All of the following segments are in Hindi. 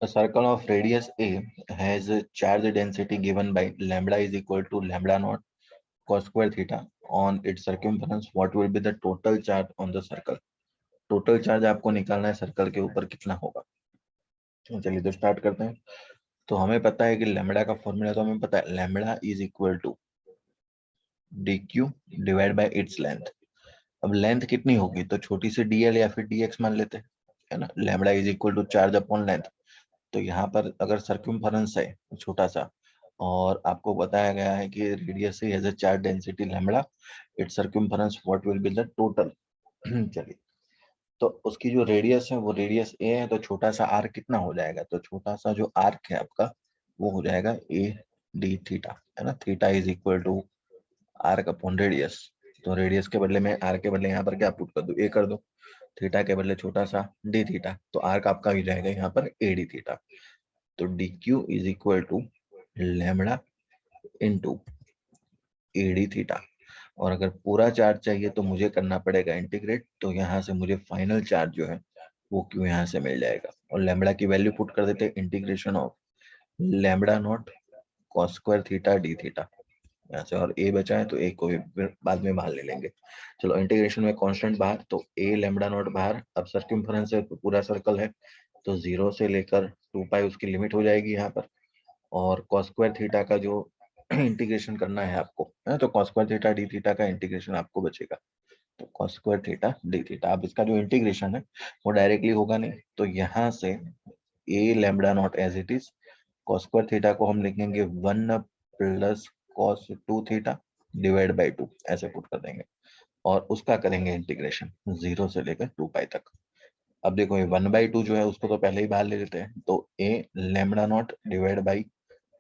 A circle of radius A has a charge density given by lambda is equal to lambda naught cos square theta on its circumference. What will be the total charge on the circle? Total charge आपको निकालना है सर्कल के ऊपर कितना होगा। चलिए तो स्टार्ट करते हैं। तो हमें पता है कि लैम्बडा का फॉर्मूला तो हमें पता है, lambda is equal to D Q divide by its length. अब लेंथ कितनी होगी तो छोटी सी डीएल या फिर डीएक्स मान लेते हैं, है ना। Lambda is equal to charge upon length. तो यहाँ पर अगर सर्कम्फरेंस है छोटा सा और आपको बताया गया है कि radius has a charge density lambda, it's circumference what will be the total. चलिए, तो उसकी जो रेडियस है वो रेडियस ए है, तो छोटा सा आर्क कितना हो जाएगा, तो छोटा सा जो आर्क है आपका वो हो जाएगा ए डी थीटा, है ना। Theta is equal to arc upon radius. तो रेडियस के बदले में आर के बदले यहाँ पर क्या पुट कर दो, ए कर दो। थीटा के बदले छोटा सा डी थीटा, तो आर्क आपका हो जाएगा यहाँ पर ए डी थीटा। तो D Q is equal to lambda into A D theta. और अगर पूरा चार्ज चाहिए तो मुझे करना पड़ेगा इंटीग्रेट, तो यहाँ से मुझे फाइनल चार्ज जो है वो क्यू यहाँ से मिल जाएगा। और लैम्बडा की वैल्यू पुट कर देते हैं, integration of lambda naught cos square theta D theta यहाँ से। और ए बचा है तो ए को भी बाद में बाहर ले लेंगे। चलो, इंटीग्रेशन में कांस्टेंट बाहर, तो ए लैम्बडा नॉट बाहर। अब सर्कमफरेंस है तो पूरा सर्कल है, तो 0 से लेकर 2 पाई उसकी लिमिट हो जाएगी यहाँ पर। और cos स्क्वायर थीटा का जो इंटीग्रेशन करना है आपको, है तो cos square theta D theta का इंटीग्रेशन आपको बचेगा। तो cos square theta D theta, अब इसका जो इंटीग्रेशन है वो डायरेक्टली होगा नहीं, तो यहाँ से a lambda not as it is, cos square theta को हम लिखेंगे 1 plus cos 2 theta divide by 2, ऐसे पुट कर देंगे। और उसका करेंगे इंटीग्रेशन 0 से लेकर 2 पाई तक। अब देखो ये 1/2 जो है उसको तो पहले ही बाहर ले लेते हैं, तो a lambda not divide by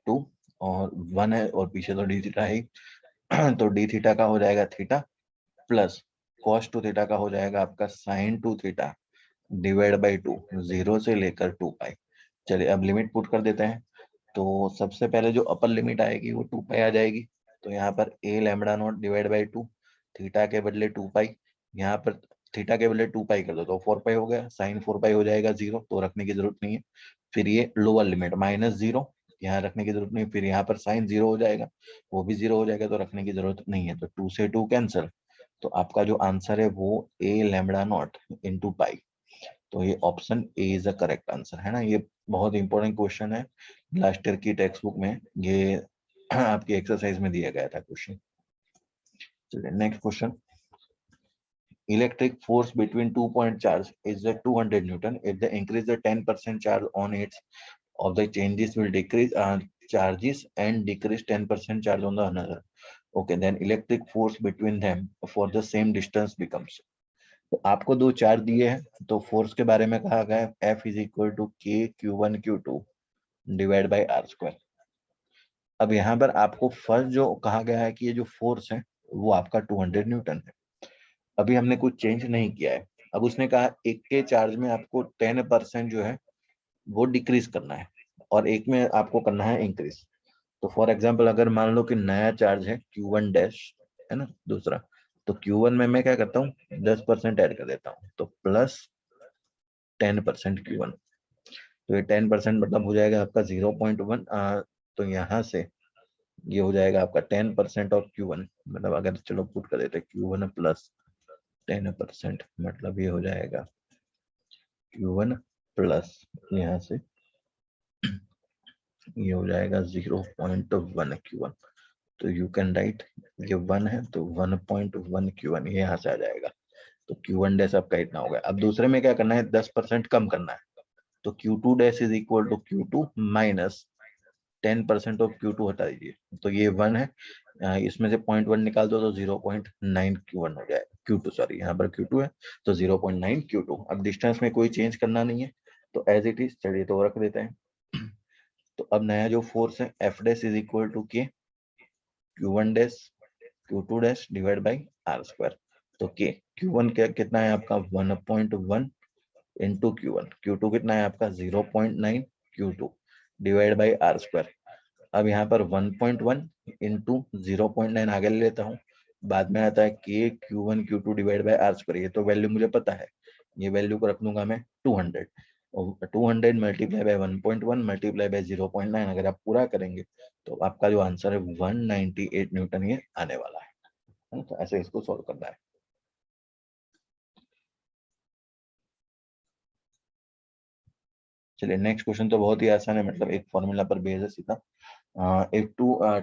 2 और 1 है और पीछे तो डी थीटा है। तो डी थीटा का हो जाएगा थीटा प्लस कॉस 2 थीटा का हो जाएगा आपका साइन 2 थीटा डिवाइड बाई 2, 0 से लेकर 2 पाई। चलिए अब लिमिट पुट कर देते हैं। तो सबसे पहले जो अपर लिमिट आएगी वो 2 पाई आ जाएगी। तो यहाँ पर a lambda not divide by 2, theta के बदले 2 पाई, यहाँ पर थीटा के बदले 2 पाई कर दो तो 4 पाई हो गया, साइन 4 पाई हो जाएगा 0, तो रखने की जरूरत नहीं है। फिर ये लोअर लिमिट -0, यहाँ रखने की जरूरत नहीं। फिर यहाँ पर साइन 0 हो जाएगा, वो भी 0 हो जाएगा, तो रखने की जरूरत नहीं है। तो 2 से 2 कैंसिल, तो आपका जो आंसर है वो a lambda not into pi. तो ये option A is the correct answer, है ना। ये बहुत इंपॉर्टेंट क्वेश्चन है, लास्ट ईयर की टेक्स्ट बुक में ये आपकी एक्सरसाइज में दिया गया था क्वेश्चन। चलिए next question. Electric force between 2 point charge is the 200 Newton. If they increase the 10% charge on its of the changes will decrease charges and decrease 10% charge on the another. Okay, then electric force between them for the same distance becomes. तो आपको दो चार्ज दिए हैं, तो फोर्स के बारे में कहा गया है F is equal to K Q1 Q2 divide by R square. अब यहाँ पर आपको फर्स्ट जो कहा गया है कि ये जो फोर्स है वो आपका 200 न्यूटन है। अभी हमने कुछ चेंज नहीं किया है। अब उसने कहा एक के चार्ज में आपको 10% जो है वो डिक्रीज करना है और एक में आपको करना है इंक्रीज। तो फॉर एग्जांपल अगर मान लो कि नया चार्ज है Q1 डैश, है ना, दूसरा, तो Q1 में मैं क्या करता हूँ 10% ऐड कर देता हूँ, तो प्लस 10% Q1। तो ये 10% मतलब हो जाएगा आपका 0.1। तो यहाँ से ये हो जाएगा आपका 10% ऑफ Q1, मतलब अगर चलो पुट कर देते Q1 प्लस 10%, मतलब ये हो जाएगा Q1 प्लस यहाँ से ये हो जाएगा 0.1 Q1। तो यू कैन राइट, ये 1 है तो 1.1 Q1 ये यहाँ से आ जाएगा। तो Q1 डैश आपका इतना हो गया। अब दूसरे में क्या करना है, 10% कम करना है, तो Q2 dash is equal to Q2 minus 10% of Q2 हटा दीजिए, तो ये 1 है, इसमें से 0.1 निकाल दो तो 0.9 Q1 हो जाएगा, Q2 सॉरी, यहाँ पर Q2 है तो 0.9 Q2। अब डिस्टेंस में कोई चेंज करना नहीं है तो एज इट इज, चलिए तो रख देते हैं। तो अब नया जो फोर्स है F dash is equal to K Q1 dash Q2 dash divide by R square. तो के Q1 क्या कितना है आपका 1.1 इंटू Q1, Q2 कितना है आपका 0.9 Q2 divide by R square. अब यहाँ पर 1.1 इंटू 0.9 आगे ले लेता हूँ, बाद में आता है के Q1 Q2 divide by R square. ये तो वैल्यू मुझे पता है, ये वैल्यू को रख दूंगा मैं 200। 200 मल्टीप्लाई बाय 1.1 मल्टीप्लाई बाय 0.9 अगर आप पूरा करेंगे तो आपका जो आंसर है 198 न्यूटन ये आने वाला है। तो ऐसे इसको सॉल्व करना है। चलिए नेक्स्ट क्वेश्चन तो बहुत ही आसान है, मतलब एक फॉर्मूला पर बेस्ड है सीधा। if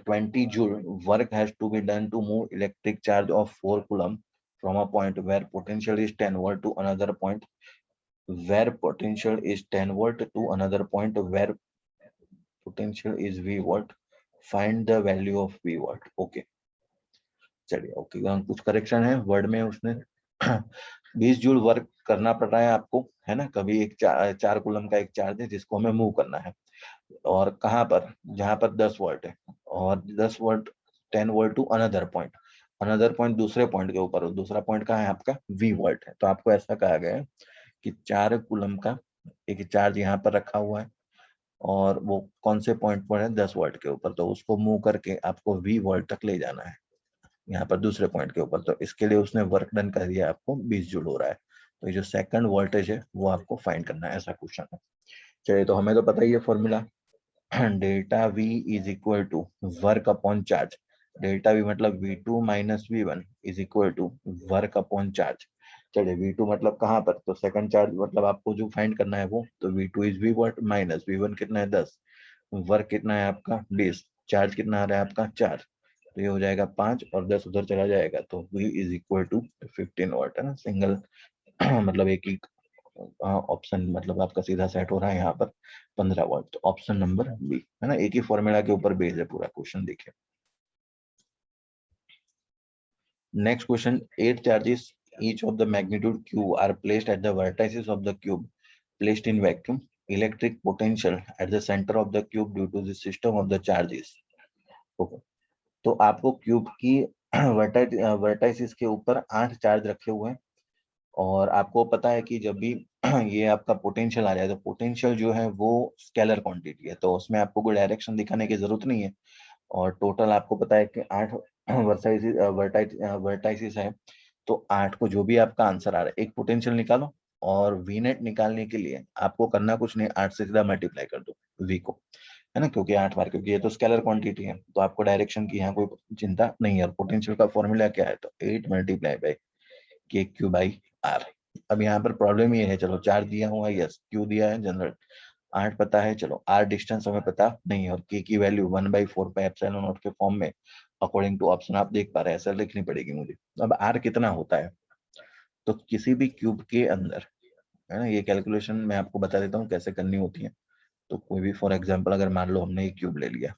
20 joule work has to be done to move electric charge of 4 coulomb from a point where potential is 10 volt to another point where potential is 10 volt to another point where potential is V volt, find the value of V volt। Okay चलिए ओके, कुछ करेक्शन है वर्ड में उसने 20 जूल वर्क करना पड़ रहा है आपको, है ना। कभी एक 4 कूलम का एक चार्ज है जिसको हमें मूव करना है, और कहाँ पर, जहां पर 10 वोल्ट है, और 10 volt 10 volt to another point, another point दूसरे पॉइंट के ऊपर, दूसरा पॉइंट कहाँ है आपका, V वोल्ट है। तो आपको ऐसा कहा गया है कि 4 कूलम का एक चार्ज यहाँ पर रखा हुआ है, और वो कौन से पॉइंट पर है, 10 वोल्ट के ऊपर। तो उसको मूव करके आपको V वोल्ट तक ले जाना है, यहाँ पर दूसरे पॉइंट के ऊपर। तो इसके लिए उसने वर्क डन कर दिया, आपको 20 जूल हो रहा है। तो ये जो सेकंड वोल्टेज है वो आपको फाइंड करना है, ऐसा क्वेश्चन है। चलिए, तो हमें तो पता ही है formula, delta V is equal to work upon charge. Delta V मतलब V2 माइनस V1 is equal to work upon charge. चलिए V2 मतलब कहाँ पर, तो सेकंड चार्ज मतलब आपको जो फाइंड करना है वो, तो V2 is V volt minus V1 कितना है 10, वर्क कितना है आपका 20, चार्ज कितना आ रहा है आपका 4। तो ये हो जाएगा 5 और 10 उधर चला जाएगा, तो V is equal to 15 volt, है ना। सिंगल मतलब एक ही ऑप्शन मतलब आपका सीधा सेट हो रहा है यहाँ पर 15 वोल्ट। तो ऑप्शन नंबर बी, है ना। एक ही फॉर्मूला के ऊपर बेस्ड है पूरा क्वेश्चन। देखिए next question, 8 charges each of the magnitude q are placed at the vertices of the cube placed in vacuum, electric potential at the center of the cube due to the system of the charges। okay. तो आपको क्यूब की वर्टाइसिस के ऊपर 8 चार्ज रखे हुए हैं, और आपको पता है कि जब भी ये आपका पोटेंशियल आ जाए, तो पोटेंशियल जो है वो स्केलर क्वांटिटी है, तो उसमें आपको कोई डायरेक्शन दिखाने की जरूरत नहीं है। और टोटल आपको पता है कि 8 वर्टाइसिस है, तो 8 को जो भी आपका आंसर आ रहा है, एक पोटेंशियल निकालो, और वी नेट निकालने के लिए आपको करना कुछ नहीं, 8 से सीधा मल्टीप्लाई कर दो वी को, है ना। क्योंकि 8 बार, क्योंकि ये तो स्केलर क्वांटिटी है, तो आपको डायरेक्शन की यहाँ कोई चिंता नहीं है। और पोटेंशियल का फॉर्मूला क्या है, तो 8 मल्टीप्लाई बाई के क्यू बाई आर। अब यहाँ पर प्रॉब्लम ये है, चलो चार्ज दिया हुआ है, यस, क्यू दिया है जनरल, 8 पता है, चलो आर डिस्टेंस हमें पता नहीं है, और के की वैल्यू 1/4 पाई एप्सिलॉन नॉट के फॉर्म में अकॉर्डिंग टू ऑप्शन आप देख पा रहे हैं, ऐसा लिखनी पड़ेगी मुझे। अब आर कितना होता है, तो किसी भी क्यूब के अंदर, है ना, ये कैलकुलेशन मैं आपको बता देता हूँ कैसे करनी होती है। तो कोई भी फॉर एग्जांपल अगर मान लो हमने एक क्यूब ले लिया,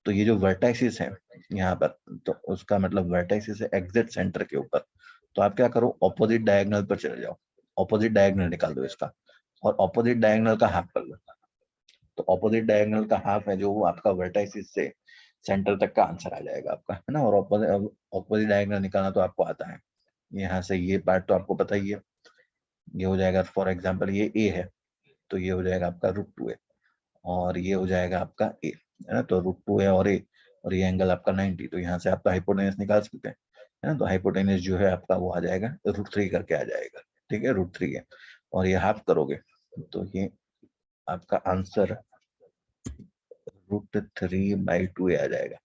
तो ये जो वर्टाइसिस है यहाँ पर, तो उसका मतलब वर्टाइसिस है एग्जैक्ट सेंटर के ऊपर। तो आप क्या करो, ऑपोजिट डायगोनल पर चले जाओ, ऑपोजिट डायगोनल निकाल दो इसका, और ऑपोजिट डायगोनल का हाफ कर लो। तो ऑपोजिट डायगोनल का हाफ है जो वो आपका वर्टाइसिस से सेंटर तक का आंसर आ जाएगा आपका, है ना। और ऑपोजिट डायगोनल निकालना तो आपको आता है, यहाँ से ये पार्ट तो आपको पता ही है। ये हो जाएगा फॉर एग्जांपल ये ए है, तो ये हो जाएगा आपका √2 है, और ये हो जाएगा आपका ए, है ना। तो √2 है और ये एंगल आपका 90, तो यहाँ से आपका हाइपोटेनस निकाल सकते हैं, है ना। तो हाइपोटेनस जो है आपका वो आ जाएगा √3 करके आ जाएगा, ठीक है, √3 है, और ये हाफ करोगे तो ये आपका आंसर √3/2 आ जाएगा,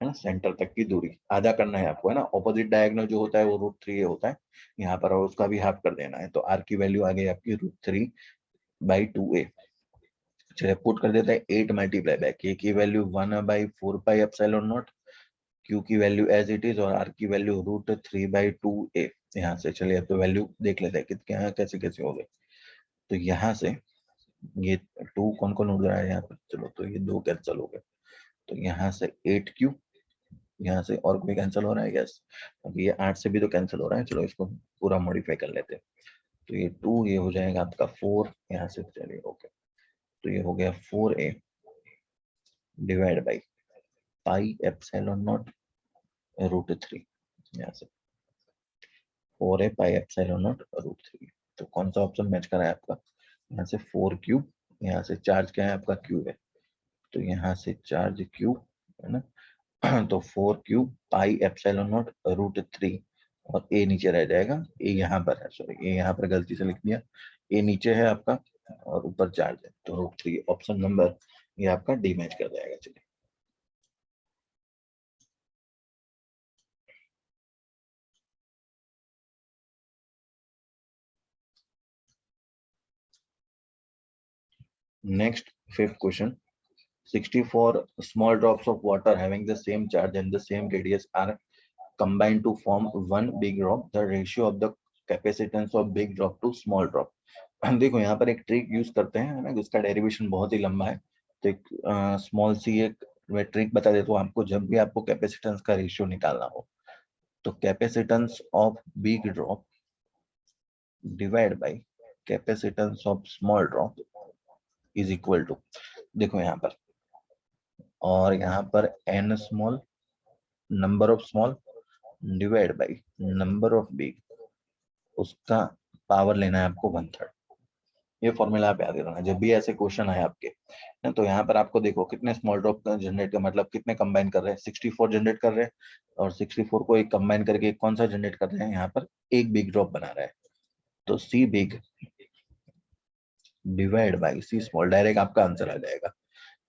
है ना। सेंटर तक की दूरी आधा करना है आपको, है ना। ऑपोजिट डायगोनल जो होता है वो √3 होता है यहाँ पर, और उसका भी हाफ कर देना है। तो आर की वैल्यू आ गई आपकी √3/2a। चलिए पुट कर देते हैं 8 मल्टीप्लाई बाय के की value 1/4 pi epsilon not, Q की वैल्यू एज इट इज, और आर की वैल्यू √3/2a। यहाँ से चलिए अब तो वैल्यू देख लेते हैं कितने यहाँ कैसे कैसे हो गए। तो यहाँ से ये 2 कौन कौन उड़ रहा है यहाँ पर, चलो तो ये 2 कैंसिल हो गए। तो यहाँ से 8q, यहाँ से और कोई कैंसिल हो रहा है, यस। अब ये 8 से भी तो कैंसिल हो रहा है, चलो इसको पूरा मॉडिफाई कर लेते हैं। तो ये 2, ये हो जाएगा आपका 4 यहाँ से, चलिए ओके। तो ये हो गया 4a divide by pi epsilon not √3, यहाँ से 4a पाई एप्सिलॉन नॉट √3। तो कौन सा ऑप्शन मैच करा है आपका, यहाँ से 4q, यहाँ से चार्ज क्या है आपका क्यूब है, तो यहाँ से चार्ज क्यूब, है ना। तो 4q पाई एप्सिलॉन नॉट √3, और ए नीचे रह जाएगा, ए यहाँ पर है, सॉरी ए यहाँ पर गलती से लिख दिया, ए नीचे है आपका, और ऊपर चार्ज है, तो √3 ऑप्शन नंबर ये आपका डी मैच कर जाएगा। चलिए next, fifth question, 64 small drops of water having the same charge and the same radius are combined to form one big drop. The ratio of the capacitance of big drop to small drop. देखो यहाँ पर एक ट्रिक यूज करते हैं ना, उसका डेरिवेशन बहुत ही लंबा है, तो एक स्मॉल सी एक मैं ट्रिक बता देता हूँ आपको। जब भी आपको कैपेसिटेंस का रेशियो निकालना हो, तो capacitance of big drop divide by capacitance of small drop is equal to, देखो यहाँ पर, और यहाँ पर n small number of small divide by number of big, उसका पावर लेना है आपको 1/3। ये फॉर्मूला आप याद रखना जब भी ऐसे क्वेश्चन आए आपके ना, तो यहाँ पर आपको देखो कितने स्मॉल ड्रॉप जनरेट का मतलब कितने कंबाइन कर रहे हैं, 64 जनरेट कर रहे हैं, और 64 को एक कंबाइन करके कौन सा जनरेट कर रहे हैं, यहाँ पर एक बिग ड्रॉप बना रहा है, तो C big divide by C small, direct आपका आंसर आ जाएगा।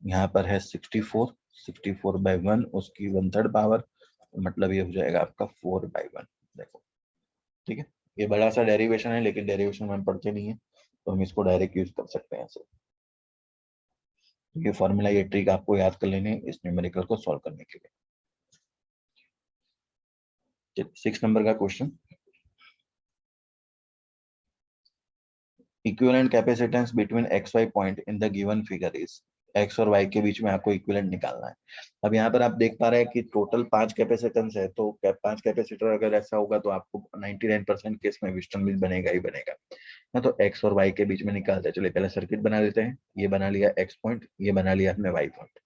यहाँ पर है 64, 64/1 उसकी 1/3 पावर, मतलब ये हो जाएगा आपका 4/1। देखो ठीक है, ये बड़ा सा डेरिवेशन है, लेकिन डेरिवेशन में हम पढ़ते नहीं है, तो हम इसको डायरेक्ट यूज कर सकते हैं। ऐसे ये फॉर्मूला, ये ट्रिक आपको याद कर लेने इस न्यूमेरिकल को सॉल्व करने के लिए। 6 नंबर का question, equivalent capacitance between X Y point in the given figure is, X और वाई के बीच में आपको इक्विवेलेंट निकालना है। अब यहाँ पर आप देख पा रहे हैं कि टोटल 5 कैपेसिटेंस है, तो 5 कैपेसिटर अगर ऐसा होगा तो आपको 99% केस में व्हिटस्टोन ब्रिज बनेगा ही बनेगा ना। तो एक्स और वाई के बीच में निकालते हैं। चलिए पहले सर्किट बना लेते हैं। ये बना लिया एक्स पॉइंट, ये बना लिया हमने वाई पॉइंट,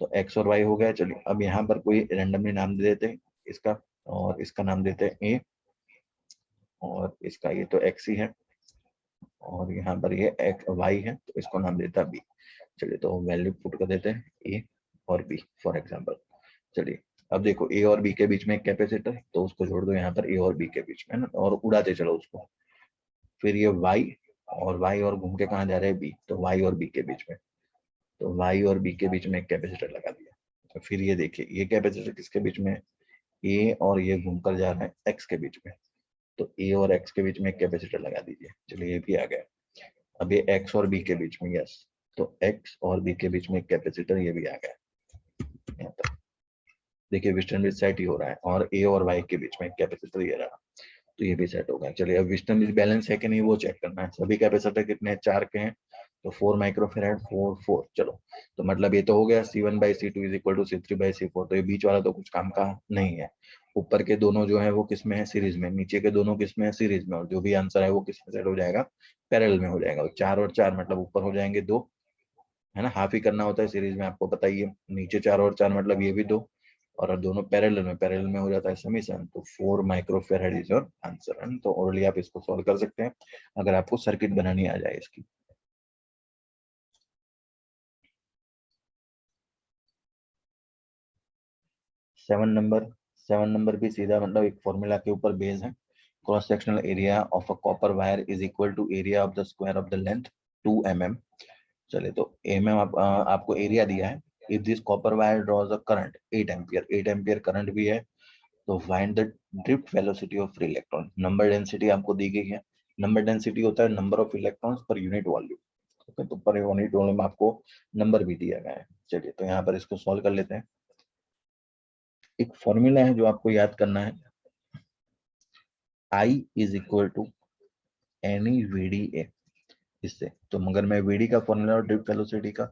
तो एक्स और वाई हो गया। चलिए अब यहाँ पर कोई रेंडमली नाम दे देते हैं इसका, और इसका नाम देते हैं ए, और इसका ये तो एक्स ही है, और यहाँ पर ये एक्स वाई है, तो इसको नाम देता है बी। चलिए तो वैल्यू पुट कर देते हैं ए और बी फॉर एग्जांपल। चलिए अब देखो ए और बी के बीच में एक कैपेसिटर, तो उसको जोड़ दो यहाँ पर ए और बी के बीच में ना, और उड़ाते चलो उसको। फिर ये वाई और घूम के कहाँ जा रहे हैं बी, तो वाई और बी के बीच में, तो वाई और बी के बीच में एक कैपेसिटर लगा दिया। तो फिर ये देखिए ये कैपेसिटर किसके बीच में, ए और ये घूमकर जा रहा है एक्स के बीच में, तो ए और एक्स के बीच में एक कैपेसिटर लगा दीजिए। चलिए ये भी आ गया। अब ये एक्स और बी के बीच में, यस, तो एक्स और बी के बीच में एक कैपेसिटर, ये भी आ गया यहाँ तक। देखिए वेस्टर्न ब्रिज सेट ही हो रहा है, और ए और वाई के बीच में एक कैपेसिटर ये रहा, तो ये भी सेट हो गया। चलिए अब वेस्टर्न ब्रिज बैलेंस है कि नहीं वो चेक करना है। सभी कैपेसिटर कितने, 4 के हैं, तो 4 माइक्रोफेराड 4 4। चलो तो मतलब ये तो हो गया C1/C2 is equal to C3/C4, तो ये बीच वाला तो कुछ काम का नहीं है। ऊपर के दोनों जो है वो किस में है, सीरीज में, नीचे के दोनों किस में है, सीरीज में, और जो भी आंसर है वो किस में सेट हो जाएगा, पैरेलल में हो जाएगा। 4 और 4 मतलब ऊपर हो जाएंगे 2, है ना, हाफ ही करना होता है सीरीज में, आपको पता ही है। नीचे 4 और 4 मतलब ये भी 2, और दोनों पैरेलल में हो जाता है समीशन, तो 4 माइक्रोफेराड इज योर आंसर है। तो ओरली आप इसको सॉल्व कर सकते हैं अगर आपको सर्किट बनानी आ जाए इसकी। 7 नंबर, 7 नंबर भी सीधा मतलब एक फॉर्मूला के ऊपर बेस है। Cross sectional area of a copper wire is equal to area of the square of the length 2 mm। चलिए तो mm आपको एरिया दिया है। If this copper wire draws a current 8 ampere, 8 ampere current भी है, तो find the drift velocity of free electron. Number density आपको दी गई है। नंबर डेंसिटी होता है नंबर ऑफ इलेक्ट्रॉन्स पर यूनिट वॉल्यूम, ओके, तो पर यूनिट वॉल्यूम आपको नंबर भी दिया गया है। चलिए तो यहाँ पर इसको सॉल्व कर लेते हैं। एक फॉर्मूला है जो आपको याद करना है, I is equal to N E V D A. इससे तो मगर मैं वीडी का फॉर्मूला और ड्रिफ्ट वेलोसिटी का,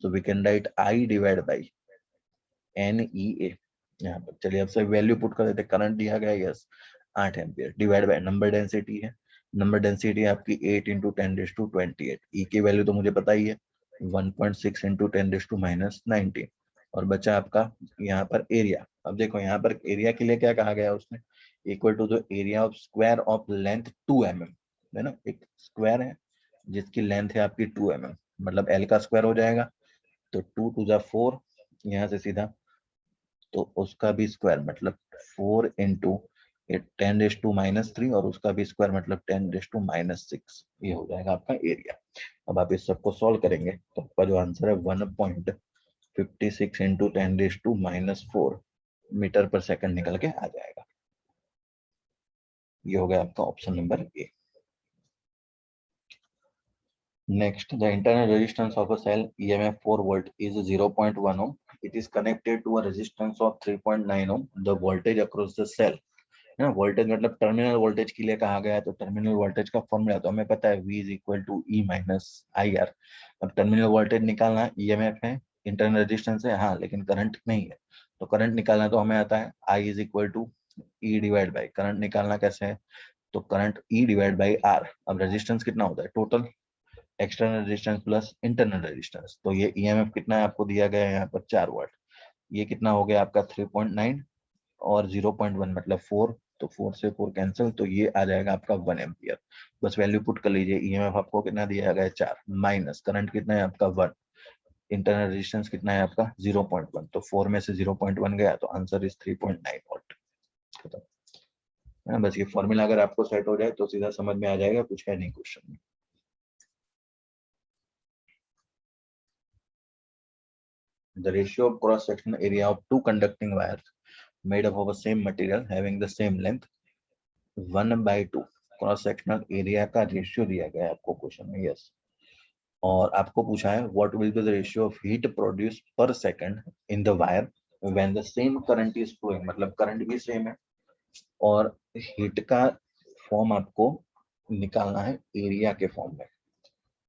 तो we can write I divide by N E A. यहाँ पर चलिए अब से वैल्यू पुट कर देते, करंट दिया गया yes 8 ampere, divide by number density है, नंबर डेंसिटी आपकी 8 इंटू 10⁻28। ई की वैल्यू तो मुझे पता ही है 1.6 इंटू 10⁻19, और बचा आपका यहाँ पर एरिया। अब देखो यहाँ पर एरिया के लिए क्या कहा गया उसने, equal to the area of square of length 2 mm, है ना, एक स्क्वायर है जिसकी लेंथ है आपकी 2 mm, मतलब एल का स्क्वायर हो जाएगा, तो 2 टू द 4 यहाँ से सीधा, तो उसका भी स्क्वायर मतलब 4 इंटू ये 10⁻³ और उसका भी स्क्वायर मतलब 10⁻⁶, ये हो जाएगा आपका एरिया। अब आप इस सबको सॉल्व करेंगे तो आपका जो आंसर है 1.56 इंटू 10⁻⁴ मीटर पर सेकंड निकल के आ जाएगा। ये हो गया आपका option number A. Next, the internal resistance of a cell EMF 4 volt is 0.1 ohm. It is connected to a resistance of 3.9 ohm. The voltage across the cell, है ना, वोल्टेज मतलब टर्मिनल वोल्टेज के लिए कहा गया है, तो टर्मिनल वोल्टेज का फॉर्मूला तो हमें पता है V is equal to E minus IR। अब टर्मिनल वोल्टेज निकालना, EMF है, इंटरनल रेजिस्टेंस है, हाँ लेकिन करंट नहीं है, तो करंट निकालना तो हमें आता है I is equal to E divide by, current निकालना कैसे है, तो current E divide by R। अब रेजिस्टेंस कितना होता है, total external resistance plus internal resistance, तो ये EMF कितना है आपको दिया गया है यहाँ पर 4 वाट, ये कितना हो गया आपका 3.9 और 0.1 मतलब 4, तो 4 से 4 कैंसिल, तो ये आ जाएगा आपका 1 एम्पियर। बस वैल्यू पुट कर लीजिए, EMF आपको कितना दिया गया है 4, माइनस करंट कितना है आपका 1, इंटरनल रेजिस्टेंस कितना है आपका 0.1, तो 4 में से 0.1 गया तो आंसर इज 3.9 वॉट। खत्म है ना, बस ये फॉर्मूला अगर आपको सेट हो जाए तो सीधा समझ में आ जाएगा, कुछ है नहीं क्वेश्चन में। The ratio of cross-sectional area of two conducting wires made up of the same material having the same length 1/2। Cross-sectional area का रेशियो दिया गया है आपको क्वेश्चन में, यस। और आपको पूछा है what will be the ratio of heat produce per second in the wire when the same current is flowing, मतलब करंट भी सेम है और हीट का फॉर्म आपको निकालना है एरिया के फॉर्म में।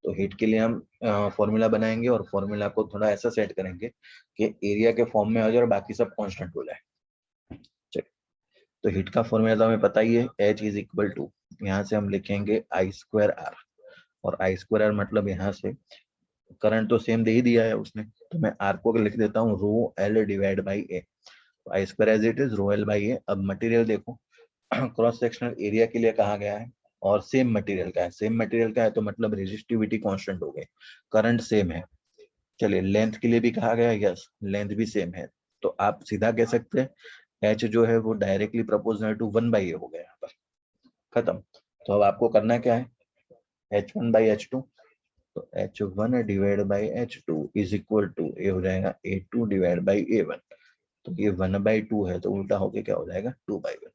तो हीट के लिए हम फॉर्मूला बनाएंगे और फॉर्मूला को थोड़ा ऐसा सेट करेंगे कि एरिया के फॉर्म में आ जाए और बाकी सब कांस्टेंट हो जाए। चलिए, तो हीट का फॉर्मूला तो हमें पता ही है, H इज इक्वल टू, यहाँ से हम लिखेंगे I²R, और I²R मतलब यहाँ से करंट तो सेम दे ही दिया है उसने, तो मैं R को लिख देता हूँ ρL divide by A, I² as it is ρL by A। अब मटेरियल देखो, क्रॉस सेक्शनल एरिया के लिए कहा गया है और सेम मटेरियल का है, सेम मटेरियल का है तो मतलब रेजिस्टिविटी कांस्टेंट हो गई, करंट सेम है। चलिए, लेंथ के लिए भी कहा गया है, यस लेंथ भी सेम है, तो आप सीधा कह सकते हैं H जो है वो डायरेक्टली प्रोपोर्शनल टू 1/A हो गया यहाँ पर। खत्म। तो अब आपको करना क्या है, H1/H2, तो H1 divide by H2 is equal to, ये हो जाएगा A2 डिवाइड बाई A1, तो ये 1/2 है तो उल्टा होके क्या हो जाएगा 2/1,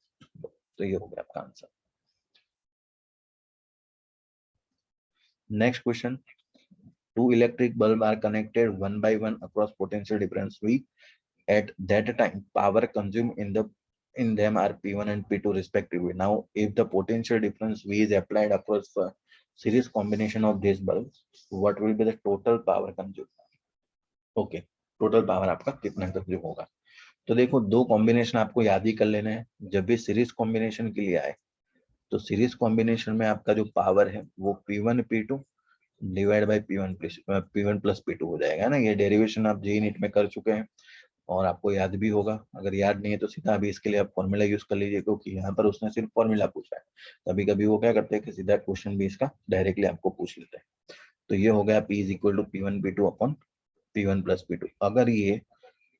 तो ये हो गया आपका answer. Next question, two electric bulbs are connected one by one across potential difference V. At that time, power consumed in them are P1 and P2 respectively. Now, if the potential difference V is applied across a series combination of these bulbs, what will be the total power consumed? Okay, total power आपका कितना कंज्यूम होगा? तो देखो, दो कॉम्बिनेशन आपको याद ही कर लेने हैं, जब भी सीरीज कॉम्बिनेशन के लिए आए तो सीरीज कॉम्बिनेशन में आपका जो पावर है वो P1 P2 divide by P1 plus P2 हो जाएगा ना। ये डेरिवेशन आप जेई नीट में कर चुके हैं और आपको याद भी होगा, अगर याद नहीं है तो सीधा अभी इसके लिए आप फॉर्मूला यूज कर लीजिए, क्योंकि यहाँ पर उसने सिर्फ फॉर्मूला पूछा है। कभी कभी वो क्या करते हैं कि सीधा क्वेश्चन भी इसका डायरेक्टली आपको पूछ लेते हैं। तो ये हो गया P is equal to P1 P2 upon P1 plus P2। अगर ये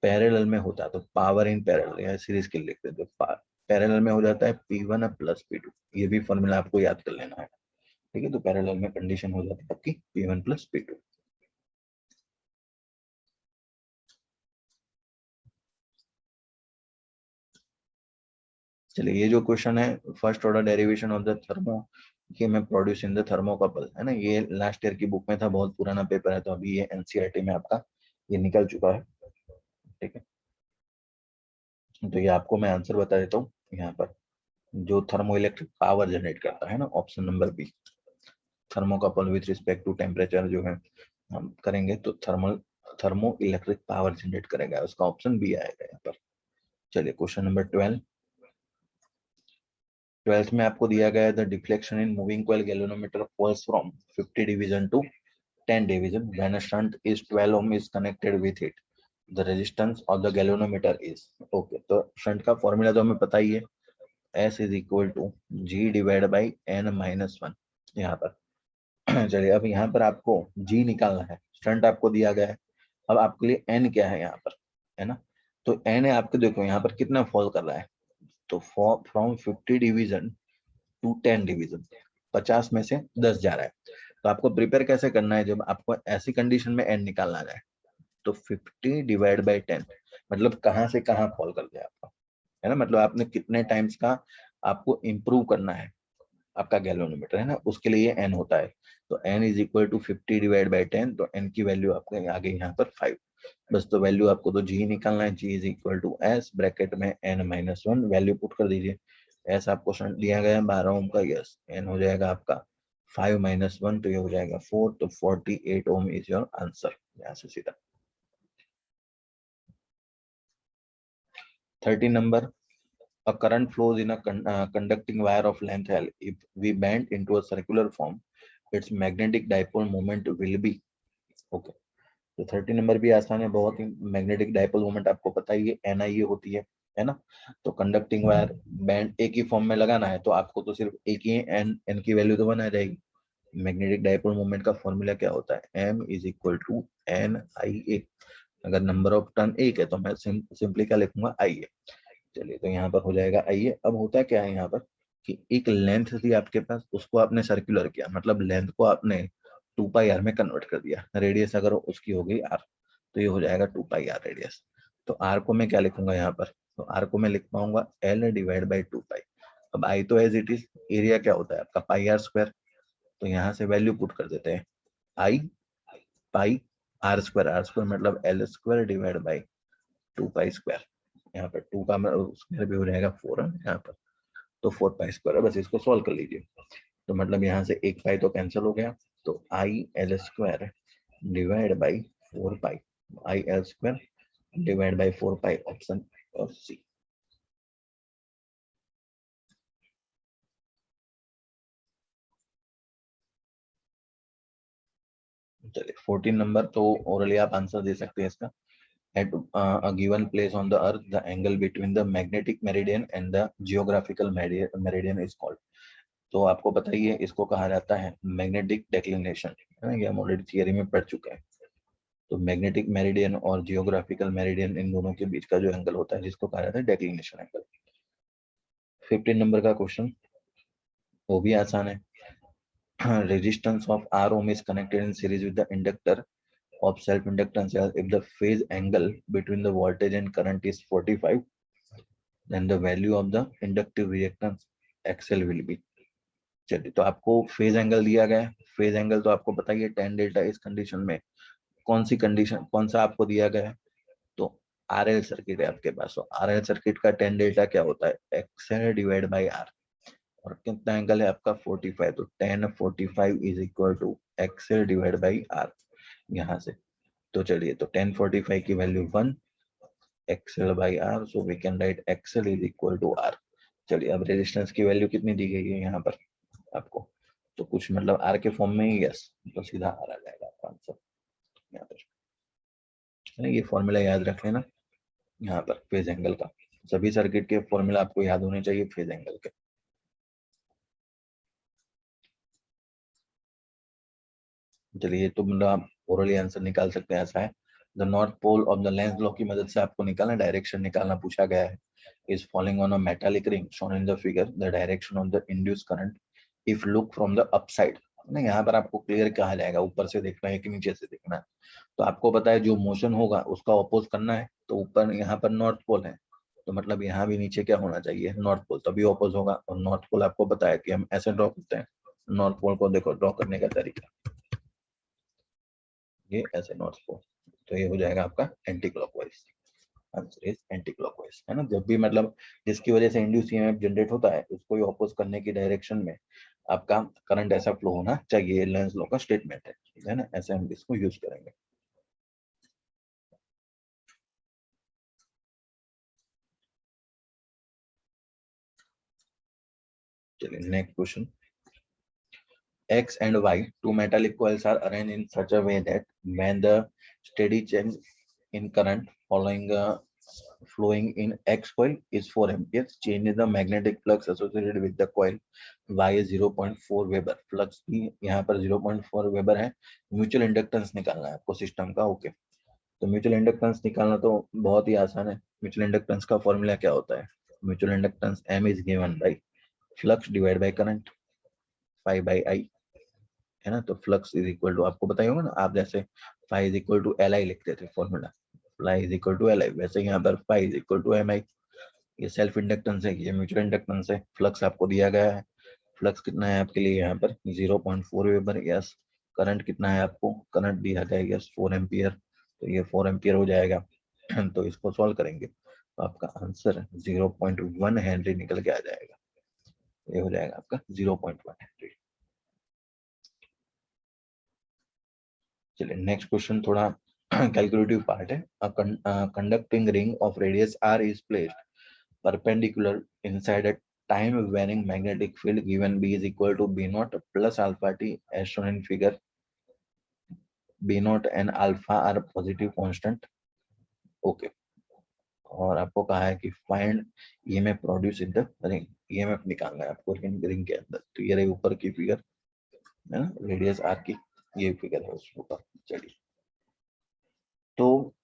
पैरेलल में होता तो पावर इन पैरेलल या सीरीज के लिए लिखते तो पैरेलल में हो जाता है P1 प्लस P2, ये भी फॉर्मूला आपको याद कर लेना है। ठीक है, तो पैरेलल में कंडीशन हो जाती है आपकी P1 प्लस P2। चलिए, ये जो क्वेश्चन है, first order derivation of the thermo के में प्रोड्यूस इन द थर्मोकपल, है ना, ये लास्ट ईयर की बुक में था, बहुत पुराना पेपर है, तो अभी ये एनसीईआरटी में आपका ये निकल चुका है। ठीक है, तो ये आपको मैं आंसर बता देता हूँ यहाँ पर, जो थर्मो इलेक्ट्रिक पावर जनरेट करता है ना, option number B, thermocouple with respect to temperature जो है हम करेंगे तो थर्मो इलेक्ट्रिक पावर जनरेट करेगा, उसका ऑप्शन बी आएगा यहाँ पर। चलिए, क्वेश्चन नंबर 12th में आपको दिया गया है the deflection in moving coil galvanometer falls from 50 division to 10 division when a shunt is 12 ohm is connected with it, the resistance of the galvanometer is, okay, तो शंट का फॉर्मूला तो हमें पता ही है, S is equal to G divide by N-1 यहाँ पर। चलिए, अब यहाँ पर आपको G निकालना है, शंट आपको दिया गया है, अब आपके लिए N क्या है यहाँ पर, है ना, तो N है आपके, देखो यहाँ पर कितना फॉल कर रहा है तो फ्रॉम 50 डिवीजन टू 10 डिवीजन, 50 में से 10 जा रहा है। तो आपको प्रिपेयर कैसे करना है, जब आपको ऐसी कंडीशन में एन निकालना जाए तो 50 डिवाइड बाई 10, मतलब कहाँ से कहाँ फॉल कर गया आपका, है ना, मतलब आपने कितने टाइम्स का आपको इम्प्रूव करना है आपका गैल्वेनोमीटर, है ना, उसके लिए एन होता है। तो N is equal to 50 divide by 10, तो एन की वैल्यू आपके आगे यहाँ पर 5, बस। तो वैल्यू आपको तो जी निकालना है, G is equal to S bracket में एन माइनस 1, वैल्यू पुट कर दीजिए। एस आपको दिया गया है 12 ओम का, यस, एन हो जाएगा आपका 5 माइनस 1, तो ये हो जाएगा 4, तो 48 ओम इज योर आंसर, यहाँ से सीधा। 13 number, a current flows in a conducting wire of length L. If we bend into a circular form, its magnetic dipole moment will be, okay। तो 30 नंबर भी आसान है बहुत ही। मैग्नेटिक डाइपोल मोमेंट आपको पता ही है, एन आई होती है ना। तो कंडक्टिंग वायर बैंड एक ही फॉर्म में लगाना है, तो आपको तो सिर्फ एक ही एन एन की वैल्यू तो बना जाएगी। मैग्नेटिक डाइपोल मोमेंट का फॉर्मूला क्या होता है, M is equal to N I A. अगर नंबर ऑफ टर्न एक है तो मैं सिंपली क्या लिखूंगा, आई ए। चलिए, तो यहाँ पर हो जाएगा आइए। अब होता क्या है यहाँ पर कि एक लेंथ थी आपके पास, उसको आपने सर्कुलर किया, मतलब लेंथ को आपने 2 पाई आर में कन्वर्ट कर दिया। रेडियस अगर उसकी हो गई आर, तो ये हो जाएगा 2 पाई आर रेडियस। तो आर को मैं क्या लिखूंगा यहाँ पर, तो आर को मैं लिख पाऊंगा एल डिवाइड बाई 2 पाई। अब आई तो एज इट इज, एरिया क्या होता है आपका पाई आर स्क्वायर, तो यहाँ से वैल्यू पुट कर देते हैं, आई पाई आर स्क्वायर मतलब L square divide by 2 pi square. यहाँ पर 2 का स्क्वायर भी हो जाएगा 4 है यहाँ पर, तो 4 पाई स्क्वायर है, बस इसको सॉल्व कर लीजिए। तो मतलब यहाँ से 1 पाई तो कैंसिल हो गया, तो I L square divide by 4 pi, I L square divide by 4 pi, option और सी। चलिए 14 नंबर, तो ओरली आप आंसर दे सकते हैं इसका। At a given place on the earth, the angle between the magnetic meridian and the geographical meridian is called। तो आपको पता ही है, इसको कहा जाता है मैग्नेटिक डेक्लिनेशन, है ना, ये हम ऑलरेडी थियरी में पढ़ चुके हैं। तो मैग्नेटिक मेरिडियन और जियोग्राफिकल मेरिडियन, इन दोनों के बीच का जो एंगल होता है, जिसको कहा जाता है डेक्लिनेशन एंगल। 15 नंबर का क्वेश्चन, वो भी आसान है। Resistance of R ohm is connected in series with the inductor of self inductance if the phase angle between the voltage and current is 45, then the value of the inductive reactance XL will be। चलिए, तो आपको फेज एंगल दिया गया है। फेज एंगल तो आपको पता ही है tan डेल्टा। इस कंडीशन में कौन सी कंडीशन, कौन सा आपको दिया गया है, तो आरएल सर्किट है आपके पास। तो आरएल सर्किट का tan डेल्टा क्या होता है, XL डिवाइड बाई आर, और कितना एंगल है आपका 45, तो tan 45 is equal to XL divide by R यहाँ से। तो चलिए, तो tan 45 की value 1, XL by R, so we can write XL is equal to R. चलिए, अब रेजिस्टेंस की वैल्यू कितनी दी गई है यहाँ पर आपको, तो कुछ मतलब आर के फॉर्म में ही, यस, तो सीधा आर आ जाएगा आपका आंसर यहाँ पर, है ना। ये फॉर्मूला याद रख लेना यहाँ पर फेज एंगल का। सभी सर्किट के फॉर्मूला आपको याद होने चाहिए फेज एंगल के। चलिए, तो मतलब आप ओरली आंसर निकाल सकते हैं, ऐसा है। The north pole of the Lenz law की मदद से आपको निकालना, डायरेक्शन निकालना पूछा गया है। Is following on a metallic ring shown in the figure, the direction of the induce current if look from the upside. ना, यहाँ पर आपको क्लियर कहा जाएगा ऊपर से देखना है कि नीचे से देखना है। तो आपको पता है जो मोशन होगा उसका अपोज करना है, तो ऊपर यहाँ पर नॉर्थ पोल है, तो मतलब यहाँ भी नीचे क्या होना चाहिए, नॉर्थ पोल, तभी अपोज होगा। और नॉर्थ पोल आपको पता है कि हम ऐसे ड्रॉ करते हैं। नॉर्थ पोल को देखो, ड्रॉ करने का तरीका ये ऐसे नॉर्थ पोल, तो ये हो जाएगा आपका anti clockwise. Answer is anti clockwise, है ना। जब भी मतलब जिसकी वजह से इंड्यूस ईएमएफ जनरेट होता है, उसको ही ऑपोज करने की डायरेक्शन में आपका करंट ऐसा फ्लो होना चाहिए, लेंस लॉ का स्टेटमेंट है ना, ऐसे हम इसको यूज करेंगे। चलिए, next question. X and Y, two metallic coils are arranged in such a way that when the steady change in current flowing in X coil is 4 amperes, change in the magnetic flux associated with the coil Y is 0.4 Weber। Flux भी यहाँ पर 0.4 वेबर है। म्यूचुअल इंडक्टेंस निकालना है आपको सिस्टम का, ओके। तो म्यूचुअल इंडक्टेंस निकालना तो बहुत ही आसान है। म्यूचुअल इंडक्टेंस का फॉर्मूला क्या होता है, mutual inductance M is given bye flux divide by current phi by I है ना। तो फ्लक्स इज इक्वल टू, आपको बताया होगा ना आप, जैसे phi is equal to Li लिखते थे formula, phi is equal to Li, वैसे यहाँ पर phi is equal to Mi। ये सेल्फ इंडक्टेंस है, ये म्यूचुअल इंडक्टेंस है। फ्लक्स आपको दिया गया है, फ्लक्स कितना है आपके लिए यहाँ पर 0.4 वेबर। यस, करंट कितना है आपको, करंट दिया गया है यस 4 एम्पियर, तो ये 4 एम्पियर हो जाएगा। तो इसको सॉल्व करेंगे तो आपका आंसर 0.1 हेनरी निकल के आ जाएगा। ये हो जाएगा आपका 0.1 हेनरी। चलिए नेक्स्ट क्वेश्चन थोड़ा कैलकुलेटिव पार्ट है। Conducting ring of radius r is placed perpendicular inside a time varying magnetic field given B is equal to B naught plus alpha t as shown in figure. B naught and alpha are positive constant. Okay. और आपको कहा है कि find EMF produce in the ring, EMF निकालना है आपको रिंग के अंदर। तो ये रही ऊपर की फिगर है ना, रेडियस आर की ये फिगर है उस ऊपर। चलिए तो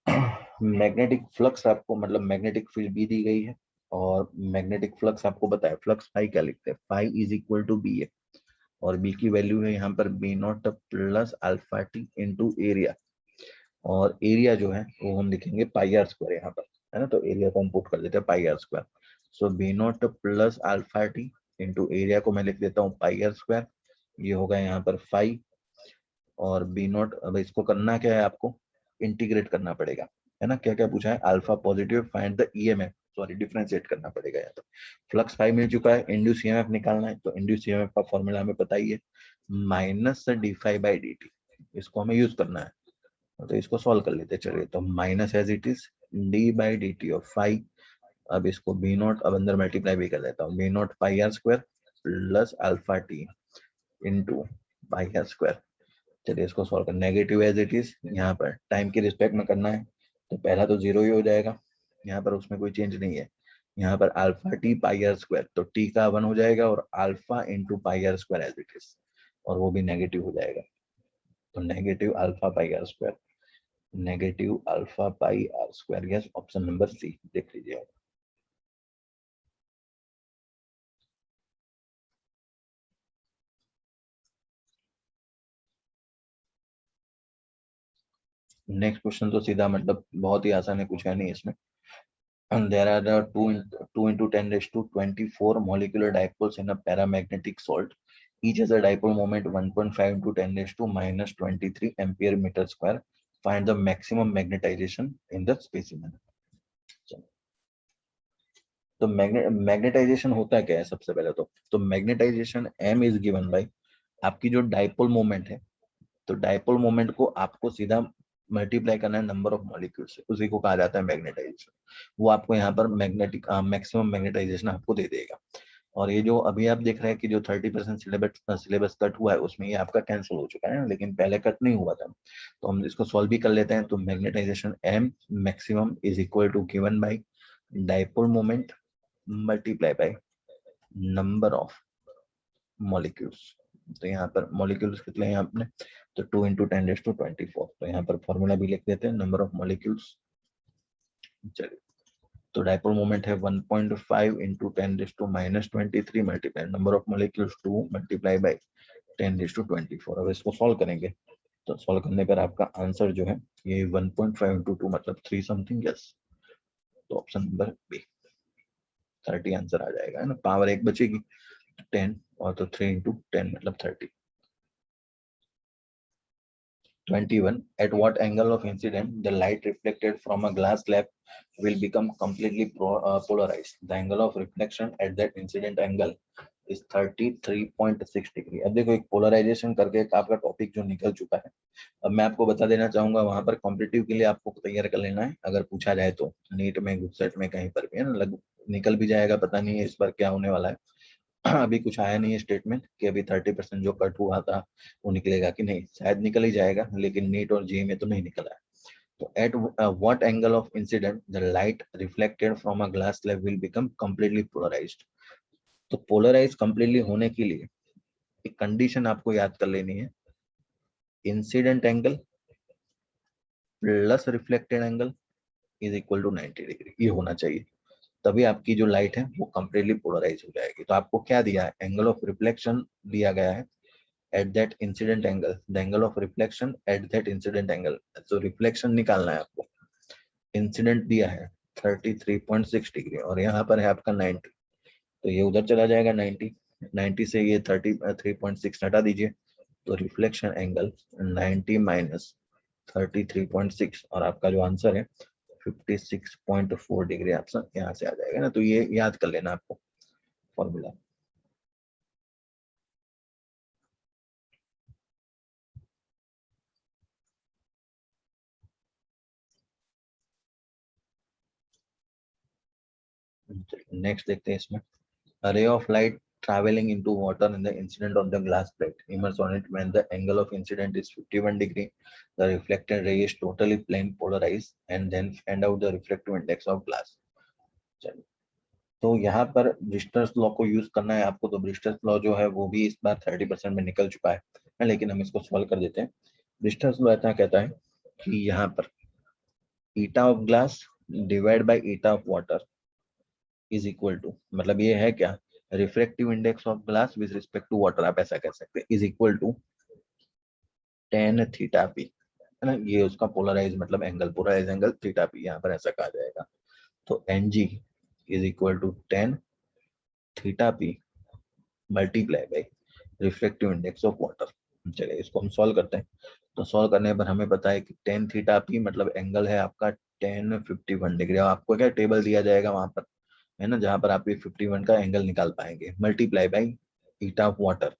मैग्नेटिक फ्लक्स आपको, मतलब मैग्नेटिक फील्ड भी दी गई है और मैग्नेटिक फ्लक्स आपको बताया, फ्लक्स फाई क्या लिखते हैं, phi is equal to B है और बी की वैल्यू है यहाँ पर B not plus alpha T into area, और एरिया जो है वो हम लिखेंगे पाई आर स्क्वायर यहाँ पर, है ना। तो एरिया को हम पुट कर देते हैं pi R square. So B not plus alpha T into area को मैं लिख देता हूँ पाई आर स्क्वायर, ये होगा यहाँ पर फाई, और बी नॉट, अब इसको करना क्या है आपको, इंटीग्रेट करना पड़ेगा, है ना। क्या क्या पूछा है, alpha positive, find the EMF, sorry differentiate करना पड़ेगा यहाँ तो। फ्लक्स फाई मिल चुका है, इंड्यूस ईएमएफ निकालना है, तो इंड्यूस ईएमएफ का फॉर्मूला हमें पता ही है, minus D phi by D T, इसको हमें यूज करना है। तो इसको सॉल्व कर लेते चलिए। तो minus as it is D by D T of phi, अब इसको बी नॉट अब अंदर मल्टीप्लाई भी कर देता हूँ, B not pi R square plus alpha T into pi R square. चलिए इसको सॉल्व कर, नेगेटिव एज इट इज यहाँ पर टाइम की रिस्पेक्ट में करना है, तो पहला तो जीरो ही हो जाएगा, यहाँ पर उसमें कोई चेंज नहीं है। यहाँ पर alpha T pi R square, तो टी का 1 हो जाएगा और alpha into pi R square as it is, और वो भी नेगेटिव हो जाएगा। तो negative alpha pi R square, negative alpha pi R square, yes option number C देख लीजिए। नेक्स्ट क्वेश्चन तो सीधा मतलब बहुत ही आसान है, कुछ है नहीं इसमें। And there are the 2 into 10 raised to 24 molecular dipoles in a paramagnetic salt. Each has a dipole moment 1.5 into 10 raised to minus 23 ampere meter square. Find the maximum magnetization in the specimen. तो मैग्नेटाइजेशन होता क्या है, सबसे पहले तो magnetization m is given by आपकी जो डाइपोल मोमेंट है, तो डाइपोल मोमेंट को आपको सीधा मल्टीप्लाई करना है नंबर ऑफ मॉलिक्यूल से, उसी को कहा जाता है मैग्नेटाइजेशन। वो आपको यहाँ पर मैग्नेटिक मैक्सिमम मैग्नेटाइजेशन आपको दे देगा। और ये जो अभी आप देख रहे हैं कि जो 30% सिलेबस कट हुआ है उसमें ये आपका कैंसिल हो चुका है, लेकिन पहले कट नहीं हुआ था। तो हम इसको सॉल्व भी कर लेते हैं। तो magnetization M maximum is equal to given by dipole moment multiply by number of molecules. तो यहाँ पर मॉलिक्यूल्स कितने हैं आपने, तो 2 into 10 raised to 24। तो यहाँ पर फॉर्मूला भी लिख देते हैं, नंबर ऑफ मॉलिक्यूल्स। चलिए तो डाइपोल मोमेंट है 1.5 into 10 raised to minus 23 multiply number of molecules 2 multiply by 10 raised to 24। अब इसको सॉल्व करेंगे, तो सॉल्व करने पर आपका आंसर जो है ये 1.5 into 2 मतलब 3 समथिंग, यस। तो ऑप्शन नंबर बी 30 आंसर आ जाएगा, है ना। पावर एक बचेगी 10, और तो 3 into 10 मतलब 30। 21. At what angle of incident the light reflected from a glass slab will become completely polarized? The angle of reflection at that incident angle is 33.6 degree. अब देखो एक पोलराइजेशन करके एक आपका टॉपिक जो निकल चुका है, अब मैं आपको बता देना चाहूंगा, वहां पर कॉम्पिटिटिव के लिए आपको तैयार कर लेना है, अगर पूछा जाए तो नीट में गुपसेट में कहीं पर भी, है ना, निकल भी जाएगा, पता नहीं है इस बार क्या होने वाला है। अभी कुछ आया नहीं है स्टेटमेंट कि अभी 30% जो कट हुआ था वो निकलेगा कि नहीं, शायद निकल ही जाएगा, लेकिन नीट और जेईई में तो नहीं निकला है। तो at what angle of incident the light reflected from a glass slab will become completely polarized. तो पोलराइज कंप्लीटली होने के लिए एक कंडीशन आपको याद कर लेनी है, incident angle plus reflected angle is equal to 90 degree, ये होना चाहिए, तभी आपकी जो लाइट है वो कंप्लीटली पोलराइज हो जाएगी। तो आपको क्या दिया है, एंगल ऑफ रिफ्लेक्शन दिया गया है at that incident angle, the angle of reflection at that incident angle. तो रिफ्लेक्शन निकालना है आपको, इंसिडेंट दिया है 33.6 डिग्री और यहाँ पर है आपका 90, तो ये उधर चला जाएगा 90, 90 से ये 33.6 हटा दीजिए, तो रिफ्लेक्शन एंगल 90 माइनस 33.6 और आपका जो आंसर है 56.4 डिग्री आंसर यहाँ से आ जाएगा ना। तो ये याद कर लेना आपको फॉर्मूला। नेक्स्ट देखते हैं इसमें, a ray of light traveling into water in the incident on the glass plate emerges on it when the angle of incident is 51 degree, the reflected ray is totally plane polarized and then find out the refractive index of glass। चलिए, तो यहाँ पर ब्रिस्टर्स लॉ को यूज करना है आपको। तो ब्रिस्टर्स लॉ जो है वो भी इस बार 30% में निकल चुका है, लेकिन हम इसको सॉल्व कर देते हैं। ब्रिस्टर्स लॉ इतना कहता है कि यहाँ पर eta of glass divide by eta of water is equal to, मतलब ये है क्या, refractive index of glass with respect to water, आप ऐसा कह सकते हैं, is equal to tan theta P, है ना। ये उसका पोलराइज मतलब angle, polarize angle theta P, यहाँ पर ऐसा कहा जाएगा। तो N G is equal to tan theta P multiply by reflective index of water. चलिए इसको हम सॉल्व करते हैं। तो सॉल्व करने पर हमें पता है कि टेन थीटा पी मतलब एंगल है आपका 1051 डिग्री। आपको क्या टेबल दिया जाएगा वहां पर, है ना, जहां पर आप ये 51 का एंगल निकाल पाएंगे, multiply by eta of water.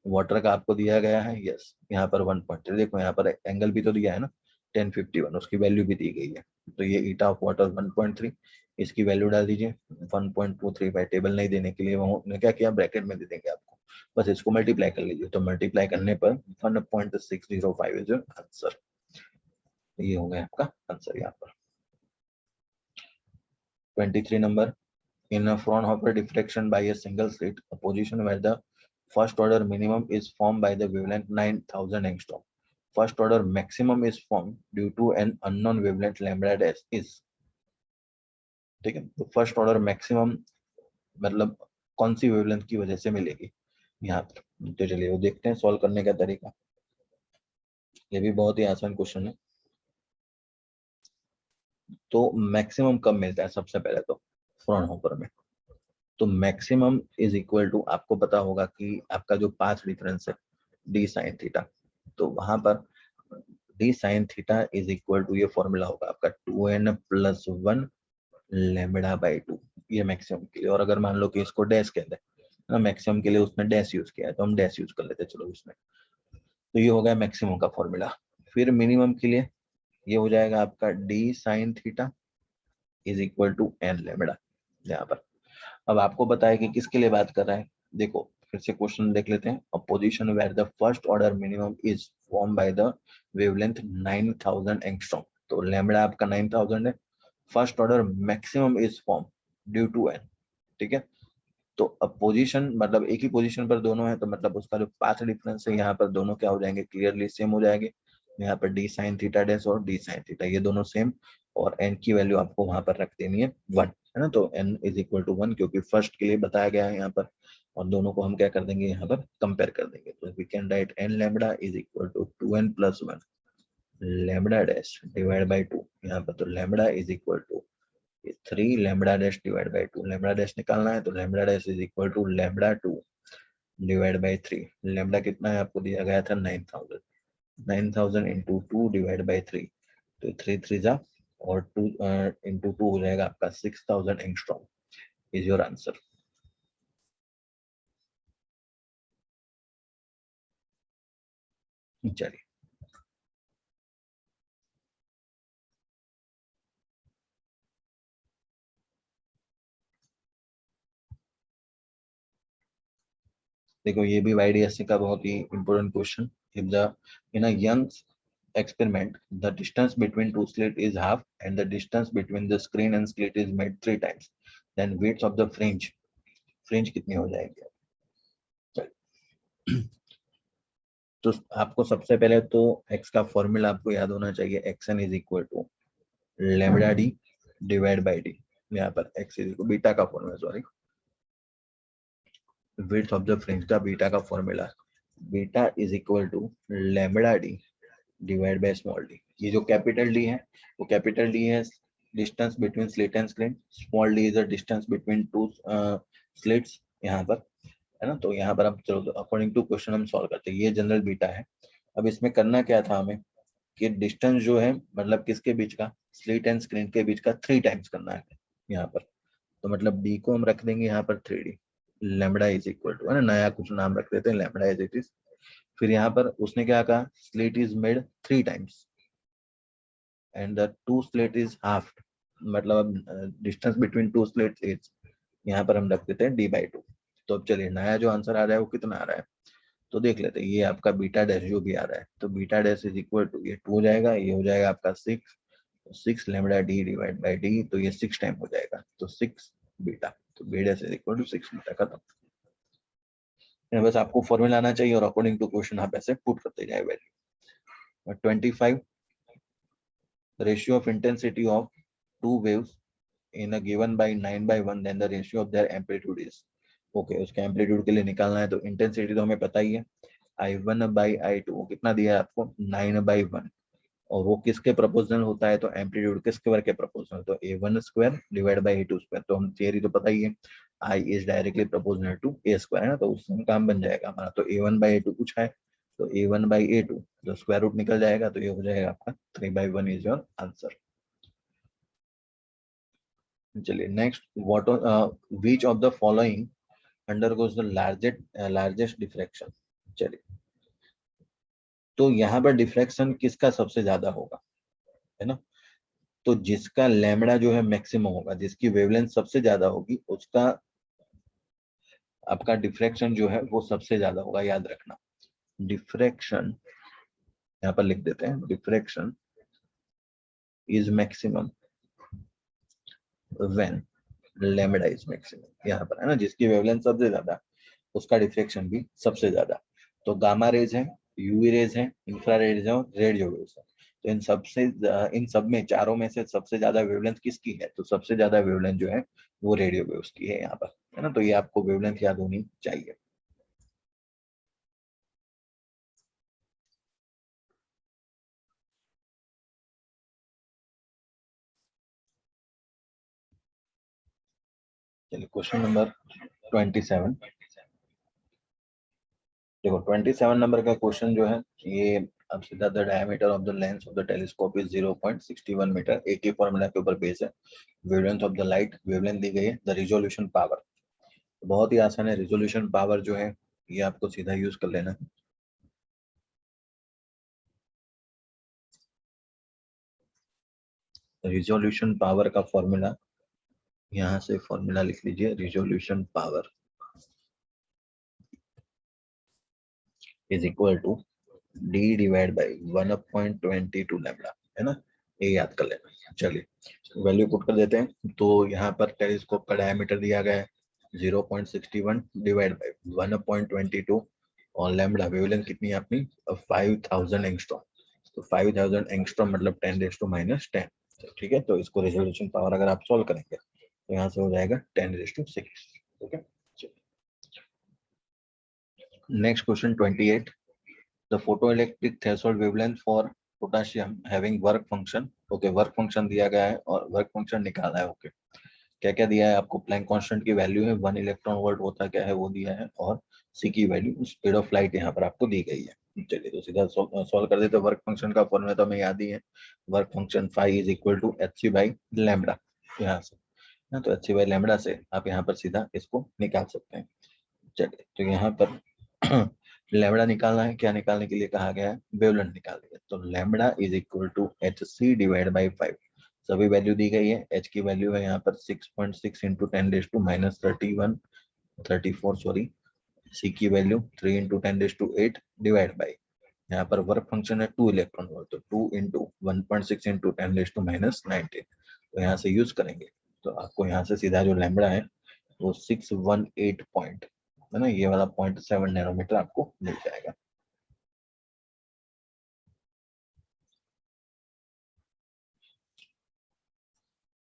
Water का आपको दिया गया है, यस, यहाँ पर 1.3, देखो यहाँ पर एंगल भी तो दिया है ना 1051, उसकी वैल्यू भी दी गई है। तो ये ईटा ऑफ वाटर 1.3, इसकी वैल्यू डाल दीजिए 1.235। टेबल नहीं देने के लिए उन्होंने क्या किया, ब्रैकेट में दे देंगे आपको, बस इसको मल्टीप्लाई कर लीजिए। तो मल्टीप्लाई करने पर 1.605 इज आंसर। ये हो गया आपका आंसर यहाँ पर। 23 number, in a Fraunhofer diffraction by a single slit, a position where the first order minimum is formed by the wavelength 9000 angstrom. First order maximum is formed due to an unknown wavelength lambda dash is, ठीक है। तो फर्स्ट ऑर्डर मैक्सिमम मतलब कौन सी वेवलेंथ की वजह से मिलेगी यहाँ पर। तो चलिए वो देखते हैं सॉल्व करने का तरीका। ये भी बहुत ही आसान क्वेश्चन है। तो मैक्सिमम कब मिलता है, सबसे पहले तो फ्रॉनहोफर में। तो मैक्सिमम इज इक्वल टू, आपको पता होगा कि आपका जो पाथ डिफरेंस है डी साइन थीटा, तो वहां पर D sine theta is equal to, ये फॉर्मूला होगा आपका 2n+1 लैम्बडा बाई 2, ये मैक्सिमम के लिए। और अगर मान लो कि इसको डैश कहते हैं ना, मैक्सिमम के लिए उसने डैश यूज किया है, तो हम डैश यूज कर लेते हैं चलो इसमें। तो ये हो गया मैक्सिमम का फॉर्मूला। फिर मिनिमम के लिए ये हो जाएगा आपका D sine theta is equal to N lambda यहाँ पर। अब आपको पता है कि किसके लिए बात कर रहा है, देखो फिर से क्वेश्चन देख लेते हैं। A position where the first order minimum is form by the wavelength 9000 angstrom, तो लैम्बडा आपका 9000 है। First order maximum is form due to N, ठीक है। तो अब पोजीशन मतलब एक ही पोजीशन पर दोनों है, तो मतलब उसका जो पाथ डिफरेंस है यहाँ पर दोनों क्या हो जाएंगे, क्लियरली सेम हो जाएंगे। यहाँ पर डी साइन थीटा डैश और डी साइन थीटा ये दोनों सेम, और एन की वैल्यू आपको वहां पर रख देनी है 1, है ना। तो n इज इक्वल टू 1 क्योंकि फर्स्ट के लिए बताया गया है यहाँ पर, और दोनों को हम क्या कर देंगे यहाँ पर कंपेयर कर देंगे। तो we can write n lambda is equal to 2n+1 lambda dash divide by 2, यहाँ पर तो lambda is equal to 3 lambda dash divide by 2, lambda dash निकालना है, तो lambda dash is equal to lambda 2 divide by 3। Lambda कितना है आपको दिया गया था 9000, 9000 इंटू 2 डिवाइड बाई 3, तो 3 3 जा और 2 इंटू 2 हो जाएगा आपका 6000 एंगस्ट्रॉम इज योर आंसर। चलिए देखो ये भी वाईडीएससी का बहुत ही important question. If the in a Young experiment the distance between two slit is half and the distance between the screen and slit is made 3 times, then width of the fringe कितनी हो जाएगी। चलिए, तो आपको सबसे पहले तो x का फॉर्मूला आपको याद होना चाहिए, xn is equal to lambda D divide by D, यहाँ पर x इज इक्वल बीटा का formula, sorry, width of the fringe का बीटा का formula, beta is equal to lambda D divide by small D. ये जो कैपिटल डी है वो कैपिटल डी है distance between slit and screen, small D is the distance between two slits यहाँ पर, है ना। तो यहाँ पर हम चलो अकॉर्डिंग टू क्वेश्चन हम सॉल्व करते हैं। ये जनरल बीटा है। अब इसमें करना क्या था हमें कि डिस्टेंस जो है मतलब किसके बीच का, स्लिट एंड स्क्रीन के बीच का 3 टाइम्स करना है यहाँ पर। तो मतलब डी को हम रख देंगे यहाँ पर 3D, lambda is equal to, है ना, नया कुछ नाम रख देते हैं, लैम्बडा इज इट इज। फिर यहाँ पर उसने क्या कहा, slit is made 3 times and the 2 slit is half, मतलब डिस्टेंस बिटवीन 2 स्लिट इज, यहाँ पर हम रख देते हैं d/2। तो अब चलिए नया जो आंसर आ रहा है वो कितना आ रहा है, तो देख लेते हैं। ये आपका बीटा डैश जो भी आ रहा है, तो beta dash is equal to, ये 2 हो जाएगा, ये हो जाएगा आपका 6, 6 lambda D divide by D, तो ये 6 टाइम हो जाएगा, तो 6 बीटा, तो B dash is equal to 6 beta, खत्म। बस आपको फॉर्मूला आना चाहिए और अकॉर्डिंग टू क्वेश्चन आप ऐसे पुट करते जाए value. 25 ratio of intensity of two waves in a given by 9/1, then the ratio of their amplitude is, okay उसके एम्पलीट्यूड के लिए निकालना है। तो इंटेंसिटी तो हमें पता ही है, I1/I2 कितना दिया है आपको, 9/1, और वो किसके प्रोपोर्शनल होता है, तो एम्पलीट्यूड के स्क्वायर के प्रोपोर्शनल, तो A1 square divide by A2 square. तो हम थियरी तो पता ही है, I is directly proportional to A square, है ना, तो उससे काम बन जाएगा हमारा। तो A1/A2 कुछ है, तो A1/A2 जो स्क्वायर रूट निकल जाएगा, तो ये हो जाएगा आपका 3/1 इज योर आंसर। चलिए next, what which of the following undergoes the largest diffraction. चलिए, तो यहाँ पर डिफ्रैक्शन किसका सबसे ज्यादा होगा, है ना, तो जिसका लैम्बडा जो है मैक्सिमम होगा, जिसकी वेवलेंथ सबसे ज्यादा होगी, उसका आपका डिफ्रैक्शन जो है वो सबसे ज्यादा होगा, याद रखना। डिफ्रैक्शन यहाँ पर लिख देते हैं, diffraction is maximum when lambda is maximum, यहाँ पर, है ना, जिसकी वेवलेंथ सबसे ज्यादा उसका डिफ्रैक्शन भी सबसे ज्यादा। तो गामा रेज है, यूवी रेज है, इंफ्रारेड है और रेडियो वेव्स है। तो इन सब में चारों में से सबसे ज्यादा वेवलेंथ किसकी है, तो सबसे ज्यादा वेवलेंथ जो है वो रेडियो वेव्स की है यहाँ पर, है ना। तो ये आपको वेवलेंथ याद होनी चाहिए। चलिए क्वेश्चन नंबर 27। देखो 27 नंबर का क्वेश्चन जो है ये, अब सीधा, the diameter of the lens of the telescope is 0.61 metre, एक ही फॉर्मूला के ऊपर बेस है। Wavelength of the light, wavelength दी गई है। द रिजोल्यूशन पावर, बहुत ही आसान है, रिजोल्यूशन पावर जो है ये आपको सीधा यूज कर लेना है। रिजोल्यूशन पावर का फॉर्मूला, यहाँ से फॉर्मूला लिख लीजिए, resolution power is equal to D divide by 1/22 lambda, है ना, ये याद कर लेना। चलिए वैल्यू पुट कर देते हैं। तो यहाँ पर टेलीस्कोप का डायमीटर दिया गया है 0.61 डिवाइड बाई 1/22, और लैम्बडा वेवलेंथ कितनी है अपनी, 5000 एंगस्ट्रॉम। तो 5000 एंगस्ट्रॉम मतलब 10⁻⁻10। ठीक है, तो इसको रेजोल्यूशन पावर अगर आप सॉल्व करेंगे तो यहाँ से हो जाएगा 10⁶। Okay, next question 28, the photoelectric threshold wavelength for potassium having work function, okay work function दिया गया है और वर्क फंक्शन निकाला है। ओके, क्या क्या दिया है आपको, प्लैंक कांस्टेंट की वैल्यू है, 1 इलेक्ट्रॉन वोल्ट होता क्या है वो दिया है, और सी की वैल्यू, स्पीड ऑफ लाइट यहाँ पर आपको दी गई है। चलिए तो सीधा सॉल्व कर देते हैं। वर्क फंक्शन का फॉर्मूला तो हमें याद ही है, work function phi is equal to H C by lambda, यहाँ से ना, तो एच सी बाई लैम्बडा से आप यहाँ पर सीधा इसको निकाल सकते हैं। चलिए तो यहाँ पर लैम्बडा निकालना है, क्या निकालने के लिए कहा गया है, वेवलेंथ निकालनी है। तो lambda is equal to H C divide by 5, सभी वैल्यू दी गई है। एच की वैल्यू है यहाँ पर 6.6 इंटू 10⁻31 34, सॉरी, सी की वैल्यू 3 इंटू 10⁸ डिवाइड बाई, यहाँ पर वर्क फंक्शन है 2 इलेक्ट्रॉन वोल्ट, तो 2 इंटू 1.6 इंटू 10⁻19, तो यहाँ से यूज करेंगे तो आपको यहाँ से सीधा जो लैम्बडा है वो 618 पॉइंट, है ना, ये वाला 0.7 नैनोमीटर आपको मिल जाएगा।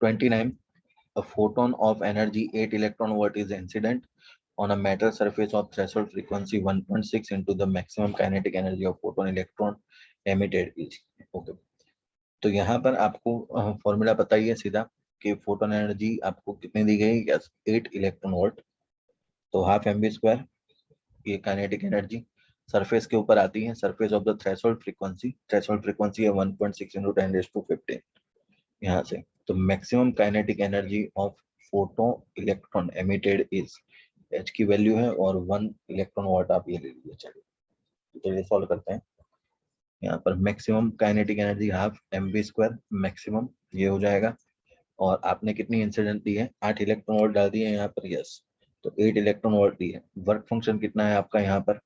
Twenty nine, a photon of energy 8 electron volt is incident on a metal surface of threshold frequency 1.6 into the maximum kinetic energy of photon electron emitted is. Okay. तो यहाँ पर आपको फॉर्मूला पता ही है सीधा कि फोटोन एनर्जी आपको कितनी दी गई, यस 8 इलेक्ट्रॉन वोल्ट, तो हाफ एम बी स्क्वायर ये काइनेटिक एनर्जी सरफेस के ऊपर आती है, surface of the threshold frequency है 1.6 into 10⁻15 यहाँ से, तो maximum kinetic energy of photo electron emitted is, H की वैल्यू है और 1 इलेक्ट्रॉन वोल्ट आप ये ले लीजिए। चलिए तो ये सॉल्व करते हैं। यहाँ पर maximum kinetic energy half M B square maximum ये हो जाएगा, और आपने कितनी इंसिडेंट दी है 8 इलेक्ट्रॉन वोल्ट डाल दिए यहाँ पर, यस तो 8 इलेक्ट्रॉन वोल्ट दी है। वर्क फंक्शन कितना है आपका यहाँ पर,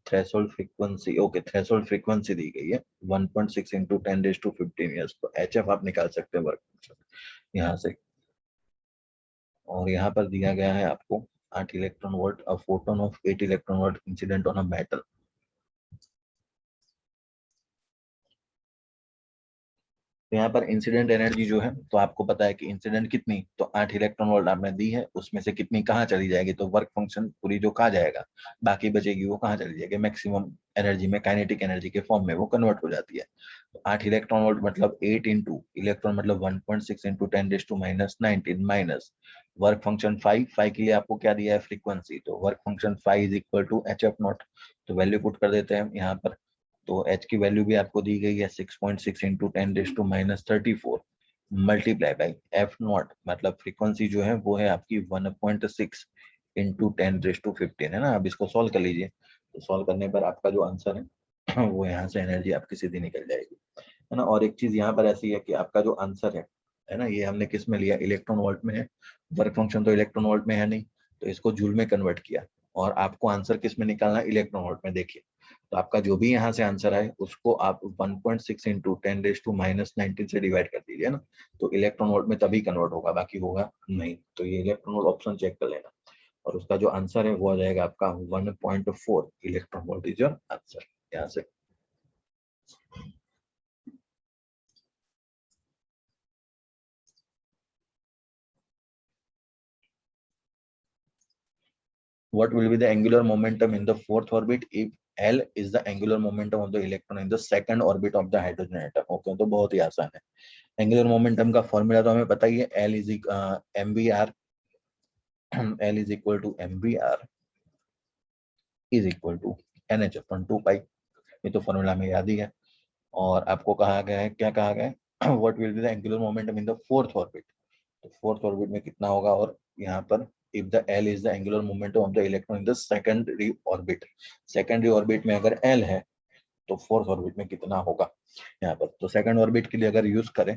threshold frequency, okay threshold frequency दी गई है 1.6 into 10⁻15 यस, तो एच एफ आप निकाल सकते हैं वर्क फंक्शन यहाँ से। और यहाँ पर दिया गया है आपको 8 electron volt, a photon of 8 electron volt incident on a metal. तो यहाँ पर इंसिडेंट एनर्जी जो है, तो आपको पता है कि इंसिडेंट कितनी, तो 8 इलेक्ट्रॉन वोल्ट आपने दी है, उसमें से कितनी कहाँ चली जाएगी, तो वर्क फंक्शन पूरी जो कहाँ जाएगा, बाकी बचेगी वो कहाँ चली जाएगी, मैक्सिमम एनर्जी में, काइनेटिक एनर्जी के फॉर्म में वो कन्वर्ट हो जाती है। तो 8 इलेक्ट्रॉन वोल्ट मतलब 8 इंटू इलेक्ट्रॉन मतलब 1.6 into 10⁻19 माइनस वर्क फंक्शन 5 के लिए आपको क्या दिया है फ्रीक्वेंसी, तो work function 5 is equal to H F naught, तो वैल्यू पुट कर देते हैं यहाँ पर। तो h की वैल्यू भी आपको दी गई है 6.6 into 10⁻34 multiply by F not, मतलब फ्रीक्वेंसी जो है वो है आपकी 1.6 into 10⁻15 है ना। अब इसको सॉल्व कर लीजिए, तो सॉल्व करने पर आपका जो आंसर है वो यहाँ से एनर्जी आपकी सीधी निकल जाएगी, है ना। और एक चीज यहाँ पर ऐसी है कि आपका जो आंसर है ना, ये हमने किस में लिया, इलेक्ट्रॉन वोल्ट में है, वर्क फंक्शन तो इलेक्ट्रॉन वोल्ट में है नहीं, तो इसको जूल में कन्वर्ट किया, और आपको आंसर किस में निकालना है, इलेक्ट्रॉन वोल्ट में। देखिए तो आपका जो भी यहाँ से आंसर आए उसको आप 1.6 into 10⁻19 से डिवाइड कर दीजिए ना, तो इलेक्ट्रॉन वोल्ट में तभी कन्वर्ट होगा, बाकी होगा नहीं। तो ये इलेक्ट्रॉन वोल्ट ऑप्शन चेक कर लेना, और उसका जो आंसर है वो आ जाएगा आपका 1.4 electron volt is your answer यहाँ से। What will be the angular momentum in the fourth orbit if L is the angular momentum of the electron in the second orbit of the hydrogen atom? Okay, तो बहुत ही आसान है। एंगुलर मोमेंटम का फॉर्मूला तो हमें पता ही है, L is mvr, L is equal to mvr is equal to nh upon 2 pi, ये तो फॉर्मूला में याद ही है। और आपको कहा गया है, क्या कहा गया है, what will be the angular momentum in the fourth orbit, तो फोर्थ ऑर्बिट में कितना होगा, और यहाँ पर if the L is the angular momentum of the electron in the secondary orbit, secondary orbit में अगर L है तो फोर्थ ऑर्बिट में कितना होगा यहाँ पर। तो सेकंड ऑर्बिट के लिए अगर यूज करें,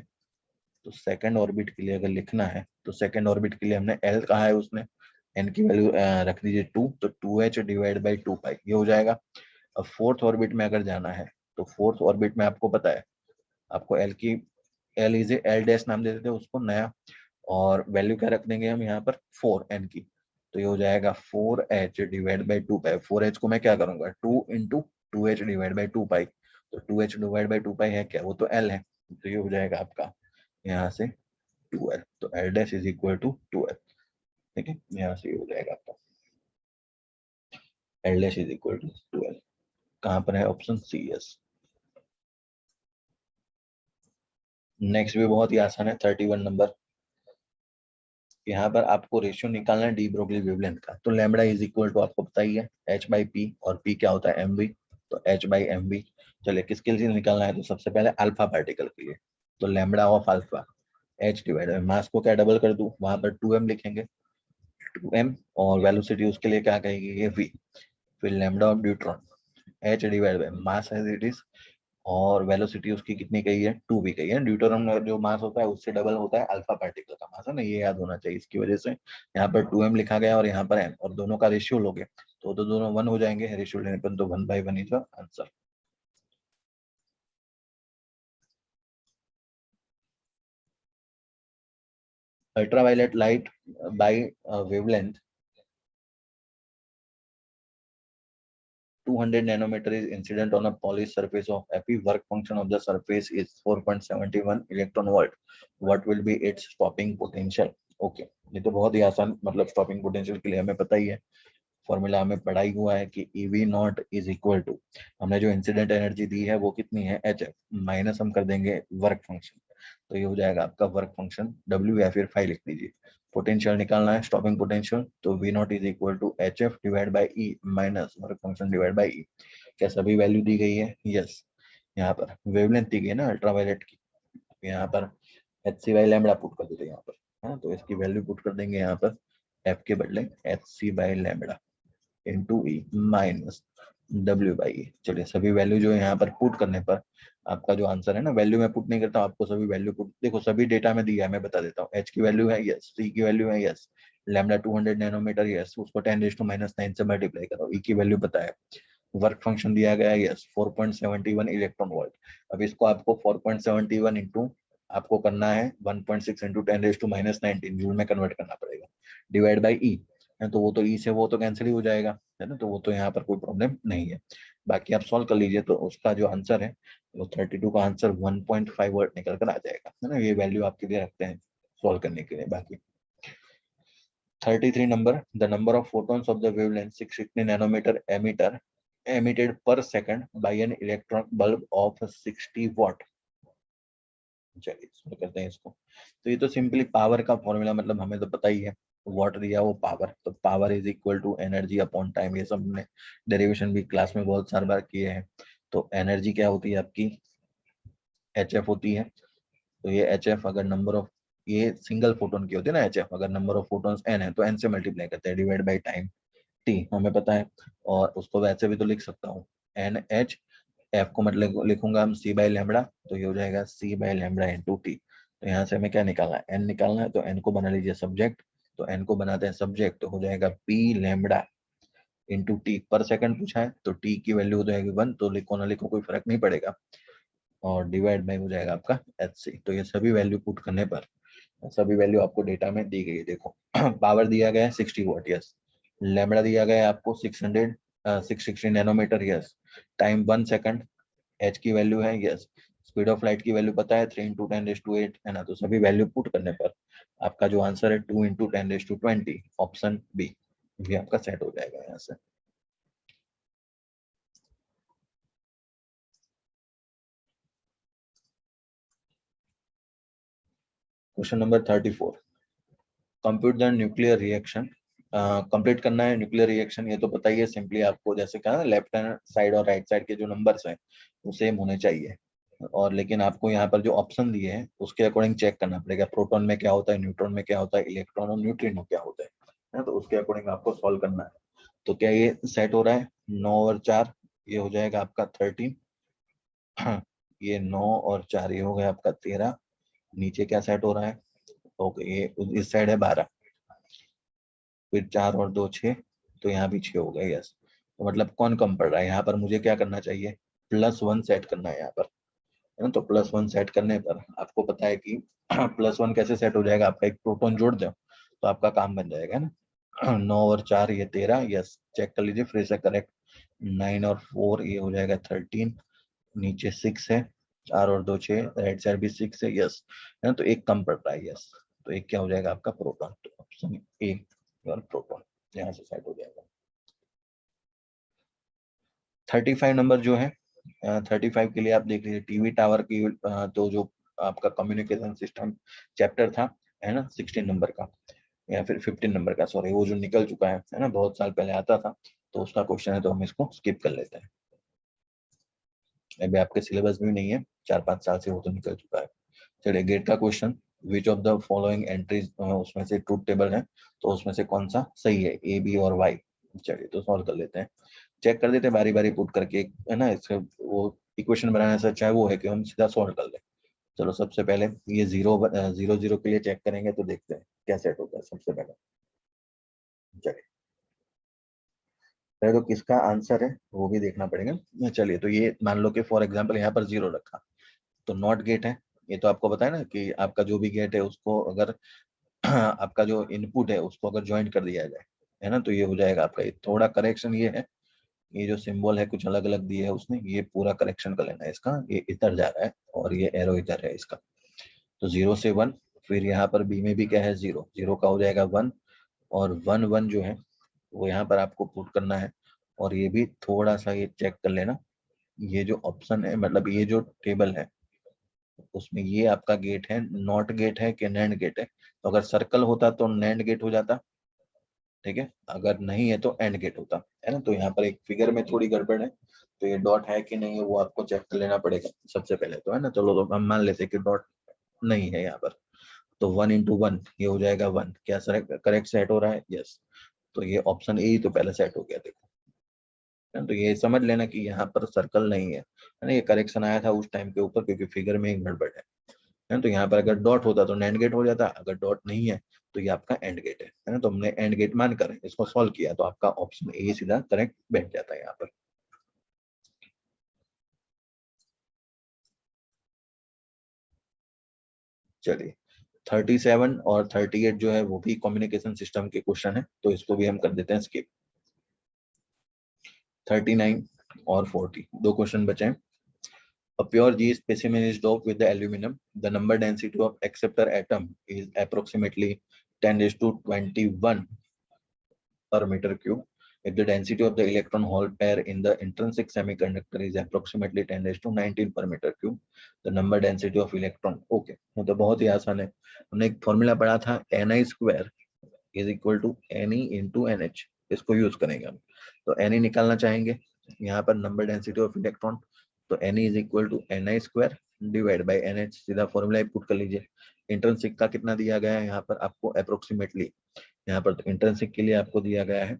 तो सेकंड ऑर्बिट के लिए अगर लिखना है, तो सेकंड ऑर्बिट के लिए हमने L कहा है, उसने n की वैल्यू रख दीजिए 2, तो 2h डिवाइड बाई 2 पाई ये हो जाएगा। अब फोर्थ ऑर्बिट में अगर जाना है, तो फोर्थ ऑर्बिट में आपको पता है, आपको L की, L इज L डैश नाम दे देते हैं उसको नया, और वैल्यू क्या रख देंगे हम यहाँ पर 4n की, तो ये हो जाएगा 4h divide by 2 pi. 4h को मैं क्या करूंगा 2 इंटू 2h डिवाइड बाई 2 पाई, तो 2h डिवाइड बाई 2 पाई है क्या, वो तो L है, तो ये हो जाएगा आपका यहाँ से 2L, तो L dash is equal to 2L, ठीक है, यहाँ से ये हो जाएगा आपका L dash is equal to 2L। कहाँ पर है ऑप्शन सी, यस। नेक्स्ट भी बहुत ही आसान है, 31 नंबर। यहाँ पर आपको रेशियो निकालना है डी ब्रोगली वेवलेंथ का, तो लैम्बडा इज इक्वल टू आपको पता ही है h बाई पी, और p क्या होता है mv, तो h बाई mv। चलिए किसके लिए निकालना है, तो सबसे पहले अल्फा पार्टिकल के लिए, तो lambda of alpha h divide by मास को क्या डबल कर दूं, वहां पर 2m लिखेंगे, 2m, और वेलोसिटी उसके लिए क्या कहेगी, ये v, फिर lambda of neutron h divide by mass as it is, और वेलोसिटी उसकी कितनी कही है 2v कही है। ड्यूटोरम में जो मास होता है उससे डबल होता है अल्फा पार्टिकल का मास, है ना, ये याद होना चाहिए। इसकी वजह से यहाँ पर 2m लिखा गया और यहाँ पर m, और दोनों का रेशियो लोगे तो दोनों 1 हो जाएंगे, रेशियो लेने पर तो 1/1 is answer. Ultraviolet light by wavelength 200 nanometer is incident on a polished surface of Fe. Work function of the surface is 4.71 electron volt. What will be its stopping potential? Okay, ये तो बहुत ही आसान, मतलब स्टॉपिंग पोटेंशियल के लिए हमें पता ही है, फॉर्मूला हमें पढ़ा ही हुआ है कि EV naught is equal to, हमने जो इंसिडेंट एनर्जी दी है वो कितनी है, एच एफ, माइनस हम कर देंगे वर्क फंक्शन, तो ये हो जाएगा आपका वर्क फंक्शन डब्ल्यू, या फिर फाइव लिख लीजिए। पोटेंशियल निकालना है, स्टॉपिंग पोटेंशियल, तो V not is equal to H F divide by E minus work function divide by E. क्या सभी वैल्यू दी गई है? यस। यहाँ पर वेवलेंथ दी गई है ना अल्ट्रावायलेट की, यहाँ पर H C by lambda put कर देते हैं यहाँ पर, है ना, तो इसकी वैल्यू पुट कर देंगे यहाँ पर, एफ के बदले H C by lambda into E minus W by E. चलिए सभी वैल्यू जो है यहाँ पर पुट करने पर आपका जो आंसर है ना, वैल्यू में पुट नहीं करता हूँ, आपको सभी वैल्यू पुट, देखो सभी डेटा में दिया है, मैं बता देता हूँ। एच की वैल्यू है यस, सी की वैल्यू है यस, लैम्डा 200 नैनोमीटर यस, उसको 10⁻⁹ से मल्टीप्लाई करो, ई की वैल्यू पता है, वर्क फंक्शन दिया गया है यस 4.71 इलेक्ट्रॉन वोल्ट। अब इसको आपको 4.71 इंटू आपको करना है 1.6 इंटू 10⁻⁹ जूल में कन्वर्ट करना पड़ेगा, डिवाइड बाई ई है, तो वो तो ई से वो तो कैंसिल ही हो जाएगा, है ना, तो वो तो यहाँ पर कोई प्रॉब्लम नहीं है। बाकी आप सॉल्व कर लीजिए, तो उसका जो आंसर है वो 32 का आंसर 1.5 वोल्ट निकल कर आ जाएगा, है ना, ये वैल्यू आपके लिए रखते हैं सॉल्व करने के लिए। बाकी 33 number, the number of photons of the wavelength 660 nanometer emitter emitted per second by an electron bulb of 60 watt। चलिए इसमें करते हैं इसको, तो ये तो सिंपली पावर का फॉर्मूला, मतलब हमें तो पता ही है, वॉट दिया वो पावर, तो power is equal to energy upon time, ये सब हमने डेरिवेशन भी क्लास में बहुत सारी बार किए हैं। तो एनर्जी क्या होती है आपकी, एच एफ होती है, तो ये एच एफ अगर नंबर ऑफ, ये सिंगल फोटोन की होती है ना एच एफ, अगर नंबर ऑफ फोटोन्स एन है तो एन से मल्टीप्लाई करते हैं, डिवाइड बाई टाइम टी हमें पता है, और उसको वैसे भी तो लिख सकता हूँ एन एच, एफ को मतलब लिखूंगा हम सी बाई लैम्बडा, तो ये हो जाएगा सी बाई लैम्बडा इंटू टी। तो यहाँ से हमें क्या निकालना है, एन निकालना है, तो एन को बना लीजिए सब्जेक्ट, तो एन को बनाते हैं सब्जेक्ट, तो हो जाएगा पी लैम्बडा इंटू टी, पर सेकंड पूछा है तो टी की वैल्यू हो जाएगी 1, तो लिखो ना लिखो कोई फर्क नहीं पड़ेगा, और डिवाइड बाई हो जाएगा आपका एच सी। तो ये सभी वैल्यू पुट करने पर सभी वैल्यू आपको डेटा में दी गई है, देखो पावर दिया गया है 60 वॉट यस, लैम्बडा दिया गया है आपको 660 nanometre yes, time 1 second, H की वैल्यू है यस, स्पीड ऑफ लाइट की वैल्यू पता है 3 × 10⁸ है ना, तो सभी वैल्यू पुट करने पर आपका जो आंसर है 2 × 10⁻20, ऑप्शन बी, ये आपका सेट हो जाएगा यहाँ से। Question number 34, compute the nuclear reaction, complete करना है न्यूक्लियर रिएक्शन, ये तो पता ही है सिंपली आपको, जैसे कहा लेफ्ट हैंड साइड और राइट साइड के जो नंबर्स हैं वो सेम होने चाहिए, और लेकिन आपको यहाँ पर जो ऑप्शन दिए हैं उसके अकॉर्डिंग चेक करना पड़ेगा, प्रोटॉन में क्या होता है, न्यूट्रॉन में क्या होता है, इलेक्ट्रॉन और न्यूट्रिनो क्या होता है, तो उसके अकॉर्डिंग आपको सॉल्व करना है। तो क्या ये सेट हो रहा है, 9 और 4 ये हो जाएगा आपका 13, ये 9 और 4 ये हो गया आपका 13, नीचे क्या सेट हो रहा है, ओके ये इस साइड है 12, फिर 4 और 2 6, तो यहाँ भी 6 हो गए यस, तो मतलब कौन कम पड़ रहा है यहाँ पर, मुझे क्या करना चाहिए, +1 सेट करना है यहाँ पर, है ना, तो +1 सेट करने पर आपको पता है कि +1 कैसे सेट हो जाएगा, आपका एक प्रोटॉन जोड़ दो तो आपका काम बन जाएगा ना। 9 और 4 ये 13 यस, चेक कर लीजिए फिर से करेक्ट, 9 और 4 ये हो जाएगा 13, नीचे 6 है, 4 और 2 6, राइट साइड भी 6 है यस, है ना, तो एक कम पड़ रहा है यस, तो एक क्या हो जाएगा आपका प्रोटॉन, तो ऑप्शन ए और प्रोटॉन यहाँ से सेट हो जाएगा। 35 नंबर जो है, 35 के लिए आप देख लीजिए, टीवी टावर की तो जो आपका कम्युनिकेशन सिस्टम चैप्टर था, है ना, 16 नंबर का या फिर 15 नंबर का, सॉरी वो जो निकल चुका है ना, बहुत साल पहले आता था, तो उसका क्वेश्चन है, तो हम इसको स्किप कर लेते हैं, अभी आपके सिलेबस में नहीं है, 4 5 साल से वो तो निकल चुका है। चलिए गेट का question, which of the following entries, उसमें से ट्रूथ टेबल है, तो उसमें से कौन सा सही है, ए बी और वाई। चलिए तो सॉल्व कर लेते हैं, चेक कर देते हैं बारी बारी पुट करके, है ना, इसका वो इक्वेशन बनाने से अच्छा है वो है कि हम सीधा सॉल्व कर लें। चलो सबसे पहले ये 0 0 0 के लिए चेक करेंगे, तो देखते हैं क्या सेट होता है सबसे पहले। चलिए पहले तो किसका आंसर है वो भी देखना पड़ेगा। चलिए तो ये मान लो कि फॉर एग्जाम्पल यहाँ पर 0 रखा, तो नॉट गेट है, ये तो आपको पता है ना कि आपका जो भी गेट है उसको अगर आपका जो इनपुट है उसको अगर ज्वाइन कर दिया जाए, है ना, तो ये हो जाएगा आपका। ये थोड़ा करेक्शन ये है, ये जो सिंबल है कुछ अलग अलग दिए है उसने, ये पूरा करेक्शन कर लेना है इसका, ये इधर जा रहा है और ये एरो इधर है इसका, तो 0 से 1 फिर यहाँ पर बी में भी क्या है, 0, 0 का हो जाएगा 1, और 1 1 जो है वो यहाँ पर आपको पुट करना है। और ये भी थोड़ा सा ये चेक कर लेना, ये जो ऑप्शन है मतलब ये जो टेबल है उसमें ये आपका गेट है, नॉट गेट है कि नैंड गेट है। तो अगर सर्कल होता तो नैंड गेट हो जाता, ठीक है, अगर नहीं है तो एंड गेट होता है ना। तो यहाँ पर एक फिगर में थोड़ी गड़बड़ है, तो ये डॉट है कि नहीं है वो आपको चेक कर लेना पड़ेगा सबसे पहले तो, है ना। चलो तो हम मान लेते हैं कि डॉट नहीं है यहाँ पर। तो 1 इंटू 1 ये हो जाएगा 1, क्या करेक्ट सेट हो रहा है, यस। तो ये ऑप्शन ए तो पहले सेट हो गया, देखो, है ना? तो ये समझ लेना कि यहाँ पर सर्कल नहीं है ना, ये करेक्शन आया था उस टाइम के ऊपर क्योंकि फिगर में एक गड़बड़ है ना। तो यहाँ पर अगर डॉट होता तो नैंड गेट हो जाता, अगर डॉट नहीं है तो ये आपका एंड गेट है ना। तो हमने एंड गेट मानकर इसको सॉल्व किया तो आपका ऑप्शन ए सीधा करेक्ट बैठ जाता है यहाँ पर। चलिए 37 और 38 जो है वो भी कम्युनिकेशन सिस्टम के क्वेश्चन है, तो इसको भी हम कर देते हैं स्किप। 39 और 40 दो क्वेश्चन बचे हैं। A pure G specimen is doped with the aluminum. The number density of acceptor atom is approximately 10 raised to 21 per meter cube. If the density of the electron hole pair in the intrinsic semiconductor is approximately 10 raised to 19 per meter cube, the number density of electron. Okay, तो बहुत ही आसान है। हमने एक फॉर्मूला पढ़ा था ni square is equal to ne into nh, इसको यूज करेंगे हम। तो ne निकालना चाहेंगे, यहाँ पर नंबर डेंसिटी ऑफ इलेक्ट्रॉन, तो ne is equal to ni square divide by nh, सीधा फॉर्मूला पुट कर लीजिए। इंट्रिंसिक का कितना दिया गया है यहाँ पर आपको अप्रोक्सीमेटली, यहाँ पर तो इंट्रिंसिक के लिए आपको दिया गया है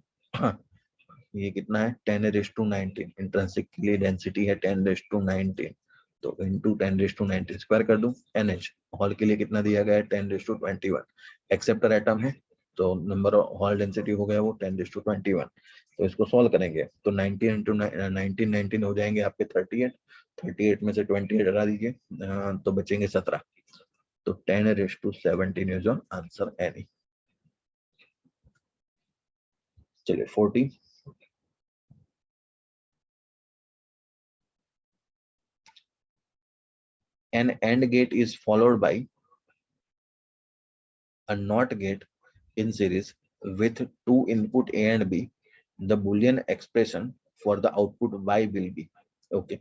ये कितना है 10⁻19, इंट्रिंसिक के लिए डेंसिटी है 10⁻19, तो इंटू 10⁻19 स्क्वायर कर दूं। NH हॉल के लिए कितना दिया गया है 10⁻21, एक्सेप्टर एटम है तो नंबर ऑफ हॉल डेंसिटी हो गया वो 10⁻21। तो इसको सॉल्व करेंगे तो 19 इंटू 19 19 हो जाएंगे आपके 38, 38 में से 28 हटा दीजिए तो बचेंगे 17, तो 10⁻17 इज ऑन आंसर एनी। चलिए 40, an AND gate is followed by a NOT gate in series with two input A and B. The Boolean expression for the output Y will be, okay,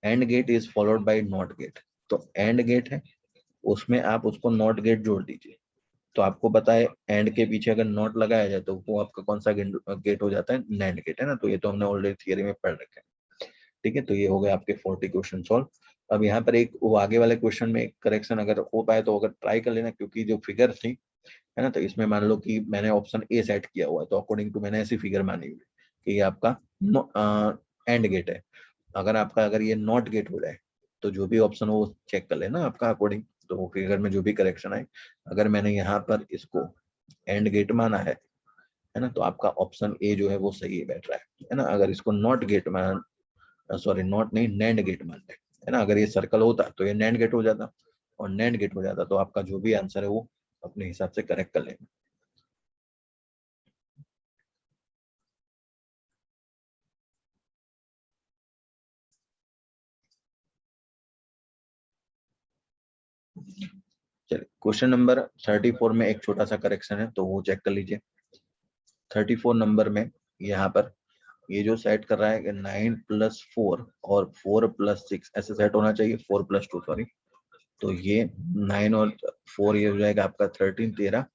AND gate is followed by NOT gate। तो AND gate है उसमें आप उसको NOT gate जोड़ दीजिए, तो आपको पता है AND के पीछे अगर NOT लगाया जाए तो वो आपका कौन सा गेट हो जाता है, NAND गेट, है ना। तो ये तो हमने ऑलरेडी थियरी में पढ़ रखा है, ठीक है। तो ये हो गए आपके 40 क्वेश्चन सॉल्व। अब यहाँ पर एक वो आगे वाले क्वेश्चन में करेक्शन अगर हो पाए तो अगर ट्राई कर लेना, क्योंकि जो फिगर थी, है ना, तो इसमें मान लो कि मैंने ऑप्शन ए सेट किया हुआ है तो अकॉर्डिंग टू मैंने ऐसी फिगर मानी हुई कि ये आपका एंड गेट है। अगर ये नॉट गेट हो जाए तो जो भी ऑप्शन हो वो चेक कर लेना आपका अकॉर्डिंग, तो वो फिगर में जो भी करेक्शन आए। अगर मैंने यहाँ पर इसको एंड गेट माना है ना, तो आपका ऑप्शन ए जो है वो सही बैठ रहा है ना। अगर इसको नॉट गेट मान, सॉरी नॉट नहीं नैंड गेट मान ले, है ना, अगर ये सर्कल होता तो ये नैंड गेट हो जाता, और नैंड गेट हो जाता तो आपका जो भी आंसर है वो अपने हिसाब से करेक्ट कर लेंगे। चलिए क्वेश्चन नंबर 34 में एक छोटा सा करेक्शन है तो वो चेक कर लीजिए। 34 नंबर में यहाँ पर ये जो सेट कर रहा है कि 9+4 और 4+6 ऐसे सेट होना चाहिए, 4+2 सॉरी। तो ये 9 और 4 ये हो जाएगा आपका 13 13,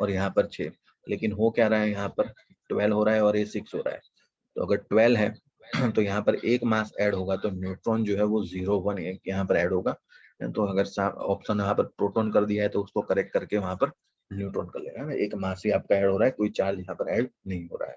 और यहाँ पर 6, लेकिन हो क्या रहा है यहाँ पर 12 हो रहा है और ये 6 हो रहा है। तो अगर 12 है तो यहाँ पर एक मास ऐड होगा तो न्यूट्रॉन जो है वो 0 1 1 यहाँ पर ऐड होगा। तो अगर ऑप्शन यहाँ पर प्रोटॉन कर दिया है तो उसको करेक्ट करके वहां पर न्यूट्रॉन कर लेना है। एक मास ही आपका ऐड हो रहा है, कोई चार्ज यहाँ पर ऐड नहीं हो रहा है।